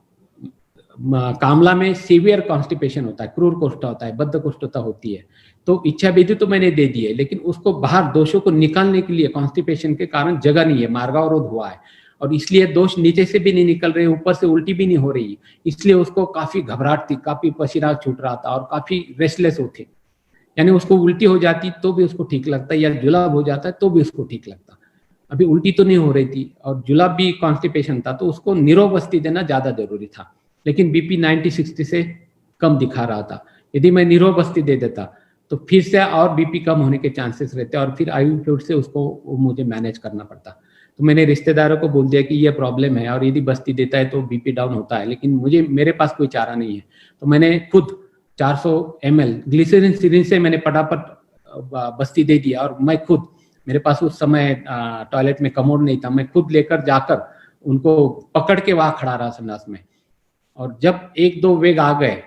कामला में सीवियर कॉन्स्टिपेशन होता है, क्रूर कोष्ठ होता है, बद्ध कोष्ठता होती है। तो इच्छा विधि तो मैंने दे दी है, लेकिन उसको बाहर दोषों को निकालने के लिए कॉन्स्टिपेशन के कारण जगह नहीं है, मार्गावरोध हुआ है, और इसलिए दोष नीचे से भी नहीं निकल रहे, ऊपर से उल्टी भी नहीं हो रही, इसलिए उसको काफी घबराहट थी, काफी पसीना छूट रहा था और काफी रेस्टलेस होते। यानी उसको उल्टी हो जाती तो भी उसको ठीक लगता, या जुलाब हो जाता है तो भी उसको ठीक लगता। अभी उल्टी तो नहीं हो रही थी और जुलाब भी कॉन्स्टिपेशन था, तो उसको निरोबस्ती देना ज्यादा जरूरी था, लेकिन बीपी 90-60 से कम दिखा रहा था। यदि मैं निरोबस्ती दे देता तो फिर से और बीपी कम होने के चांसेस रहते, और फिर आयु फ्लूइड से उसको मुझे मैनेज करना पड़ता। तो मैंने रिश्तेदारों को बोल दिया कि ये प्रॉब्लम है, और यदि बस्ती देता है तो बीपी डाउन होता है, लेकिन मेरे पास कोई चारा नहीं है। तो मैंने खुद 400 ml ग्लिसरीन सिरिंज से मैंने फटाफट बस्ती दे दिया, और मैं खुद, मेरे पास उस समय टॉयलेट में कमोड नहीं था, मैं खुद लेकर जाकर उनको पकड़ के वहां खड़ा रहा संडास में, और जब 1-2 वेग आ गए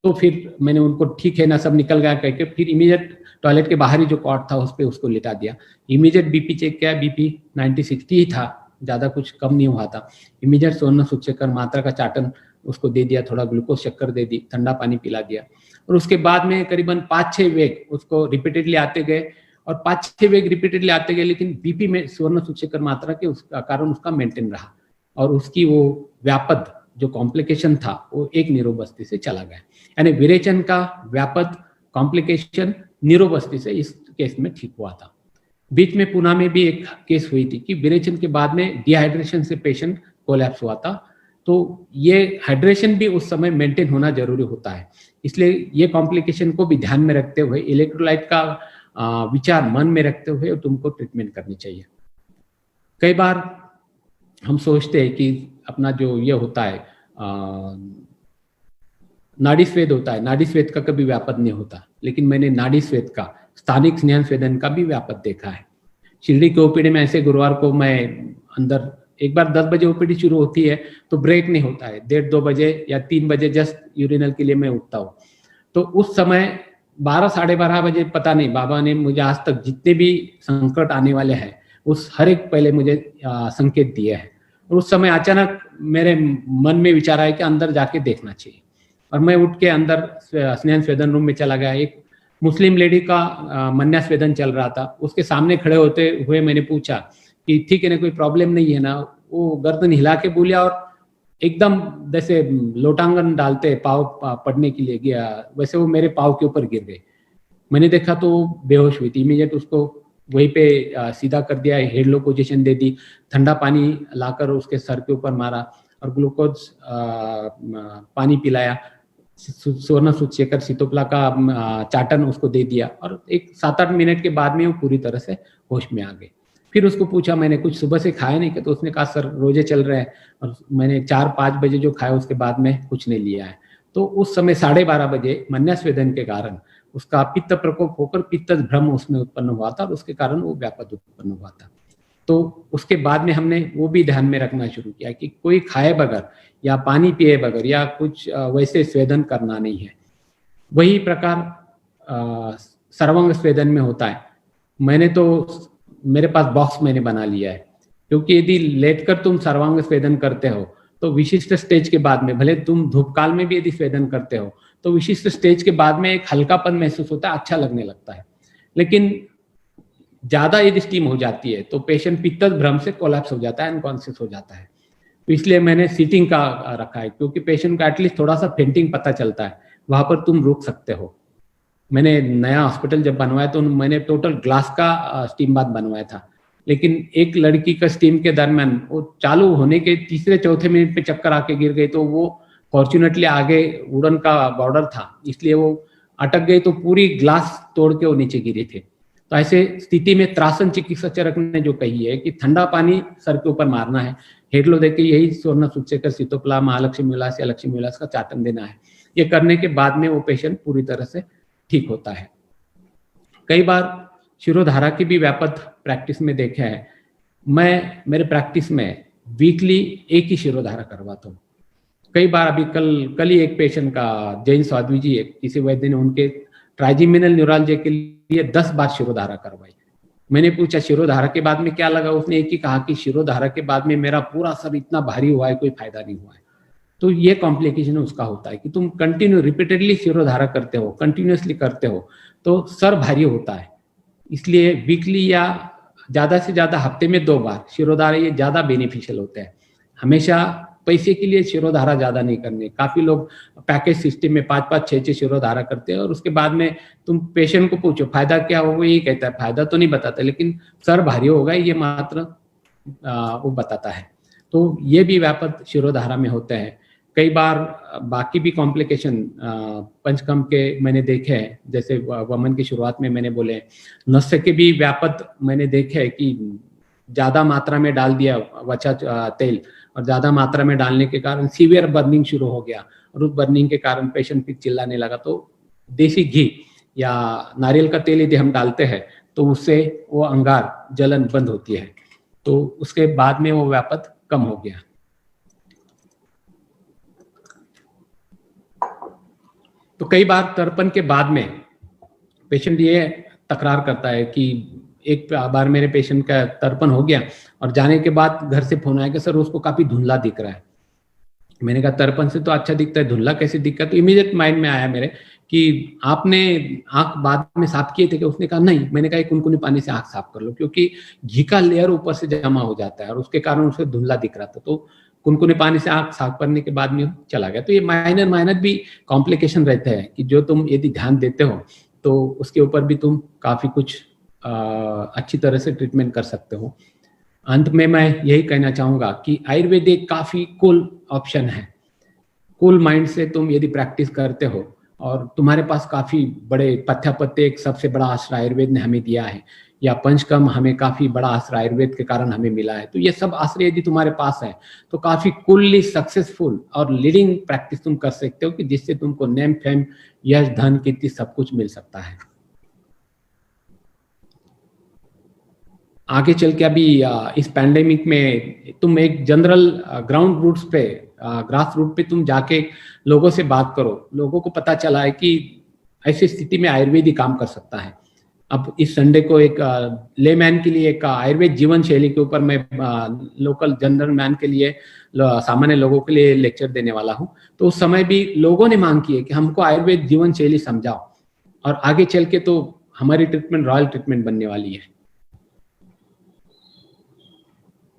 तो फिर मैंने उनको ठीक है ना, सब निकल गया कह के फिर इमीडिएट टॉयलेट के बाहर ही जो कॉट था उस पर उसको लिटा दिया। इमीडिएट बीपी चेक किया, बीपी 90-60 ही था, ज्यादा कुछ कम नहीं हुआ था। इमीडिएट सोना सूचकर मात्रा का चाटन उसको दे दिया, थोड़ा ग्लूकोज शक्कर दे दी, ठंडा पानी पिला दिया, और उसके बाद में करीबन 5-6 वेग उसको रिपीटेडली आते गए, और 5-6 वेग रिपीटेडली आते गए, लेकिन बीपी में स्वर्ण सूचकर मात्रा के उसका कारण उसका मेंटेन रहा, और उसकी वो व्यापद जो कॉम्प्लिकेशन था वो एक निरोबस्ती से चला गया। यानी विरेचन का व्यापद कॉम्प्लिकेशन निरोबस्ती से इस केस में ठीक हुआ था। बीच में पुणे में भी एक केस हुई थी कि विरेचन के बाद में डिहाइड्रेशन से पेशेंट कोलैप्स हुआ था। तो ये हाइड्रेशन भी उस समय मेंटेन होना जरूरी होता है, इसलिए ये कॉम्प्लिकेशन को भी ध्यान में रखते हुए, इलेक्ट्रोलाइट का विचार मन में रखते हुए तुमको ट्रीटमेंट करनी चाहिए। कई बार हम सोचते हैं कि अपना जो ये होता है नाड़ी स्वेद होता है, नाड़ी स्वेद का कभी व्यापद नहीं होता, लेकिन मैंने नाड़ी स्वेद का, स्थानिक स्नेहन स्वेदन का भी व्यापद देखा है। शिरडी के ओपीडी में ऐसे गुरुवार को मैं अंदर, एक बार 10 बजे ओपीडी शुरू होती है तो ब्रेक नहीं होता है, 1:30-2 बजे या 3 बजे जस्ट यूरिनल के लिए मैं उठता हूँ। तो उस समय 12-12:30 बजे, पता नहीं, बाबा ने मुझे आज तक जितने भी संकट आने वाले हैं उस हर एक पहले मुझे संकेत दिए हैं, और उस समय अचानक मेरे मन में विचार आया कि अंदर जाके देखना चाहिए, और मैं उठ के अंदर स्नेहन स्वेदन रूम में चला गया। एक मुस्लिम लेडी का मन्या स्वेदन चल रहा था, उसके सामने खड़े होते हुए मैंने पूछा कि ठीक है ना, कोई प्रॉब्लम नहीं है ना। वो गर्दन हिला के बोलिया, और एकदम जैसे लोटांगन डालते पाव पड़ने के लिए गया, वैसे वो मेरे पाव के ऊपर गिर गए। मैंने देखा तो बेहोश हुई थी, इमीडिएट उसको वहीं पे सीधा कर दिया, हेडलो पोजीशन दे दी, ठंडा पानी लाकर उसके सर के ऊपर मारा और ग्लूकोज पानी पिलाया, स्वर्ण सूचकर सीतोपला का चाटन उसको दे दिया, और एक 7-8 मिनट के बाद में वो पूरी तरह से होश में आ गए। फिर उसको पूछा मैंने, कुछ सुबह से खाया नहीं क्या? तो उसने कहा सर रोजे चल रहे हैं, और मैंने 4-5 बजे जो खाया उसके बाद में कुछ नहीं लिया है। तो उस समय 12:30 बजे मन्या स्वेदन के कारण उसका पित्त प्रकोप होकर पित्त भ्रम उसमें उत्पन्न हुआ था, और उसके कारण वो व्यापद उत्पन्न हुआ था। तो उसके बाद में हमने वो भी ध्यान में रखना शुरू किया कि कोई खाए बगैर या पानी पिए बगैर या कुछ वैसे स्वेदन करना नहीं है। वही प्रकार सर्वांग स्वेदन में होता है। मैंने तो, मेरे पास बॉक्स मैंने बना लिया है, क्योंकि यदि लेटकर तुम सर्वांग स्वेदन करते हो तो विशिष्ट स्टेज के बाद में, भले तुम धूप काल में भी यदि स्वेदन करते हो तो विशिष्ट स्टेज के बाद में एक हल्कापन महसूस होता है, अच्छा लगने लगता है। लेकिन ज्यादा यदि स्टीम हो जाती है तो पेशेंट पित्तज भ्रम से कोलैप्स हो जाता है, अनकॉन्शियस हो जाता है। तो इसलिए मैंने सीटिंग का रखा है, क्योंकि पेशेंट को एटलीस्ट थोड़ा सा फेंटिंग पता चलता है, वहां पर तुम रुक सकते हो। मैंने नया हॉस्पिटल जब बनवाया तो मैंने टोटल ग्लास का स्टीम बाथ बनवाया था, लेकिन एक लड़की का स्टीम के दरमियान वो चालू होने के तीसरे चौथे मिनट पे चक्कर आके गिर गई, तो वो फॉर्चुनेटली आगे वुडन का बॉर्डर था इसलिए वो अटक गई, तो पूरी ग्लास तोड़ के वो नीचे गिरी थी। तो ऐसे स्थिति में त्रासन चिकित्सा चरक ने जो कही है कि ठंडा पानी सर के ऊपर मारना है, हेडलो देख के यही स्वर्ण सूचकर सीतोपला महालक्ष्मी विलास या लक्ष्मी विलास का चाटन देना है। ये करने के बाद में वो पेशेंट पूरी तरह से ठीक होता है। कई बार शिरोधारा की भी व्यापक प्रैक्टिस में देखा है। मैं मेरे प्रैक्टिस में वीकली एक ही शिरोधारा करवाता हूँ। कई बार अभी कल ही एक पेशेंट का जैन साध्वी जी किसी वैद्य ने उनके ट्राइजेमिनल न्यूरालजी के लिए 10 बार शिरोधारा करवाई। मैंने पूछा शिरोधारा के बाद में क्या लगा, उसने एक ही कहा कि शिरोधारा के बाद में मेरा पूरा सर इतना भारी हुआ है, कोई फायदा नहीं हुआ है। तो ये कॉम्प्लिकेशन उसका होता है कि तुम कंटिन्यू रिपीटेडली शिरोधारा करते हो, कंटिन्यूसली करते हो तो सर भारी होता है। इसलिए वीकली या ज्यादा से ज्यादा हफ्ते में 2 बार शिरोधारा ये ज्यादा बेनिफिशियल होता है। हमेशा पैसे के लिए शिरोधारा ज्यादा नहीं करने। काफी लोग पैकेज सिस्टम में 5-5, 6-6 शिरोधारा करते हैं और उसके बाद में तुम पेशेंट को पूछो फायदा क्या होगा, वो यही कहता है फायदा तो नहीं बताता, लेकिन सर भारी होगा ये मात्र वो बताता है। तो ये भी व्यापक शिरोधारा में होता है। कई बार बाकी भी कॉम्प्लिकेशन पंचकर्म के मैंने देखे हैं, जैसे वमन की शुरुआत में मैंने बोले नस्य के भी व्यापक मैंने देखे है कि ज्यादा मात्रा में डाल दिया वचा तेल और ज्यादा मात्रा में डालने के कारण सीवियर बर्निंग शुरू हो गया और उस बर्निंग के कारण पेशेंट फिर चिल्लाने लगा। तो देसी घी या नारियल का तेल यदि हम डालते हैं तो उससे वो अंगार जलन बंद होती है, तो उसके बाद में वो व्यापक कम हो गया। तो कई बार तर्पण के बाद में पेशेंट ये तकरार करता है कि एक बार मेरे पेशेंट का तर्पण हो गया और जाने के बाद घर से फोन आया कि सर उसको काफी धुंधला दिख रहा है। मैंने कहा तर्पण से तो अच्छा दिखता है, धुंधला कैसे दिखता है? तो इमीडिएट माइंड में आया मेरे कि आपने आंख बाद में साफ किए थे क्या? उसने कहा नहीं। मैंने कहा कुनकुनी पानी से आंख साफ कर लो, क्योंकि घी का लेयर ऊपर से जमा हो जाता है और उसके कारण उसे धुंधला दिख रहा था। तो कुनकुनी पानी से आंख साफ करने के बाद में चला गया। तो ये माइनर भी कॉम्प्लिकेशन रहते हैं कि जो तुम यदि ध्यान देते हो तो उसके ऊपर भी तुम काफी कुछ अच्छी तरह से ट्रीटमेंट कर सकते हो। अंत में मैं यही कहना चाहूंगा कि आयुर्वेद एक काफी कूल ऑप्शन है। कूल माइंड से तुम यदि प्रैक्टिस करते हो और तुम्हारे पास काफी बड़े पथ्यापत्य, एक सबसे बड़ा आश्रय आयुर्वेद ने हमें दिया है, या पंचकर्म हमें काफी बड़ा आश्रय आयुर्वेद के कारण हमें मिला है, तो ये सब आश्रय यदि तुम्हारे पास है तो काफी कूलली सक्सेसफुल और लीडिंग प्रैक्टिस तुम कर सकते हो कि जिससे तुमको नेम फेम यश धन कीर्ति सब कुछ मिल सकता है। आगे चल के अभी इस पैंडेमिक में तुम एक जनरल ग्राउंड रूट्स पे, ग्रास रूट पे तुम जाके लोगों से बात करो। लोगों को पता चला है कि ऐसी स्थिति में आयुर्वेद ही काम कर सकता है। अब इस संडे को एक लेमैन के लिए एक आयुर्वेद जीवन शैली के ऊपर मैं लोकल जनरल मैन के लिए, सामान्य लोगों के लिए लेक्चर देने वाला हूं। तो उस समय भी लोगों ने मांग की है कि हमको आयुर्वेद जीवन शैली समझाओ, और आगे चल के तो हमारी ट्रीटमेंट रॉयल ट्रीटमेंट बनने वाली है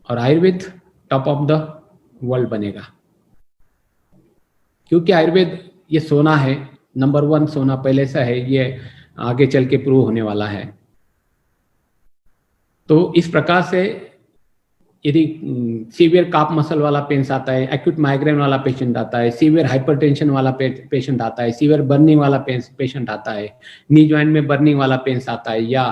और Ayurveda top of the world बनेगा, क्योंकि आयुर्वेद ये सोना है, नंबर 1 सोना पहले से है, ये आगे चल के प्रूव होने वाला है। तो इस प्रकार से यदि सीवियर काफ मसल वाला पेशेंट आता है, एक्यूट माइग्रेन वाला पेशेंट आता है, सीवियर हाइपरटेंशन वाला पेशेंट आता है, सीवियर बर्निंग वाला पेशेंट आता है, नी जॉइंट में बर्निंग वाला पेशेंट आता है, या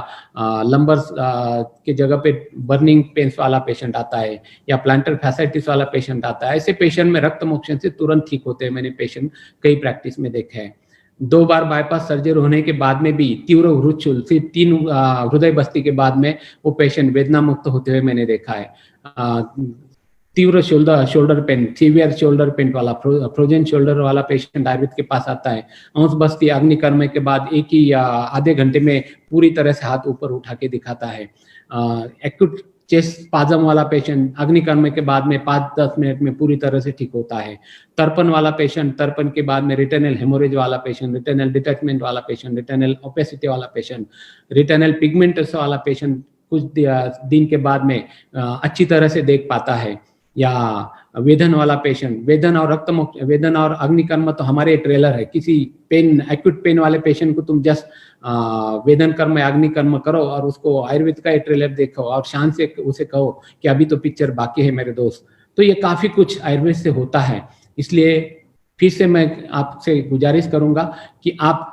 लंबर्स के जगह पे बर्निंग पेन्स वाला पेशेंट आता है, या प्लांटर फैसाइटिस वाला पेशेंट आता है, ऐसे पेशेंट में रक्त मोक्षण से तुरंत ठीक होते हैं। मैंने पेशेंट कई प्रैक्टिस में देखे हैं। 2 बार बाईपास सर्जरी होने के बाद में भी तीव्र हृदय फिर 3 हृदय बस्ती के बाद में वो पेशेंट वेदना मुक्त होते हुए मैंने देखा है। तीव्र shoulder pain, severe shoulder pain वाला, फ्रोजन शोल्डर वाला पेशेंट आयुर्वेद के पास आता है। औंस बस्ती अग्निकर्म के बाद एक ही आधे घंटे में पूरी तरह से हाथ ऊपर उठा के दिखाता है। एक्यूट चेस्ट स्पाज्म वाला पेशेंट अग्निकर्म के बाद में 5-10 मिनट में पूरी तरह से ठीक होता है। तर्पण वाला पेशेंट, तर्पण के बाद में रिटेनल हेमोरेज वाला पेशेंट, रिटेनल डिटैचमेंट वाला पेशेंट, रिटेनल ओपेसिटी वाला पेशेंट, रिटेनल पिगमेंटस वाला पेशेंट कुछ दिन के बाद में अच्छी तरह से देख पाता है। या वेदन वाला पेशेंट, वेदन और रक्त मुक्त, वेदन और अग्निकर्म तो हमारे ट्रेलर है। किसी पेन, एक्यूट पेन वाले पेशेंट को तुम जस्ट वेदन कर्म या अग्निकर्म करो और उसको आयुर्वेद का ट्रेलर देखो और शान से उसे कहो कि अभी तो पिक्चर बाकी है मेरे दोस्त। तो ये काफी कुछ आयुर्वेद से होता है। इसलिए फिर से मैं आपसे गुजारिश करूंगा कि आप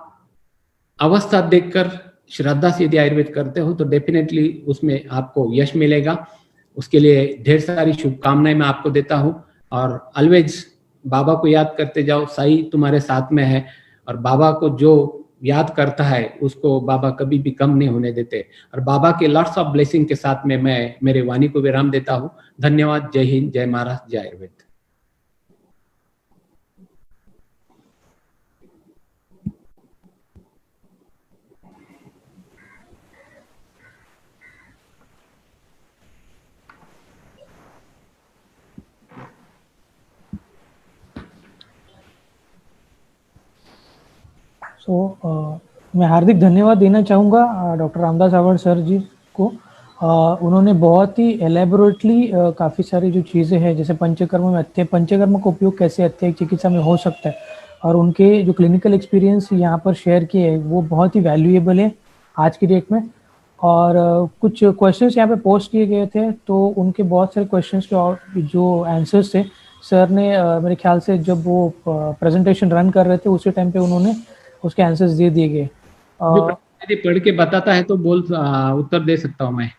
अवस्था देखकर श्रद्धा से यदि आयुर्वेद करते हो तो डेफिनेटली उसमें आपको यश मिलेगा। उसके लिए ढेर सारी शुभकामनाएं मैं आपको देता हूं और ऑलवेज बाबा को याद करते जाओ, साईं तुम्हारे साथ में है और बाबा को जो याद करता है उसको बाबा कभी भी कम नहीं होने देते। और बाबा के लॉट्स ऑफ ब्लेसिंग के साथ में मैं मेरे वाणी को विराम देता हूं। धन्यवाद। जय हिंद, जय महाराष्ट्र, जय आयुर्वेद। मैं हार्दिक धन्यवाद देना चाहूँगा डॉक्टर रामदास अवार्ड सर जी को। उन्होंने बहुत ही एलेबोरेटली काफ़ी सारी जो चीज़ें हैं, जैसे पंचकर्म में पंचकर्म का उपयोग कैसे अत्यय चिकित्सा में हो सकता है, और उनके जो क्लिनिकल एक्सपीरियंस यहाँ पर शेयर किए हैं वो बहुत ही वैल्यूएबल है आज की डेट में। और कुछ क्वेश्चंस यहाँ पे पोस्ट किए गए थे, तो उनके बहुत सारे क्वेश्चंस के जो आंसर्स थे सर ने मेरे ख्याल से जब वो प्रेजेंटेशन रन कर रहे थे उसी टाइम पे उन्होंने उसके आंसर्स दे दिए गए। यदि पढ़ के बताता है तो बोल उत्तर दे सकता हूँ मैं।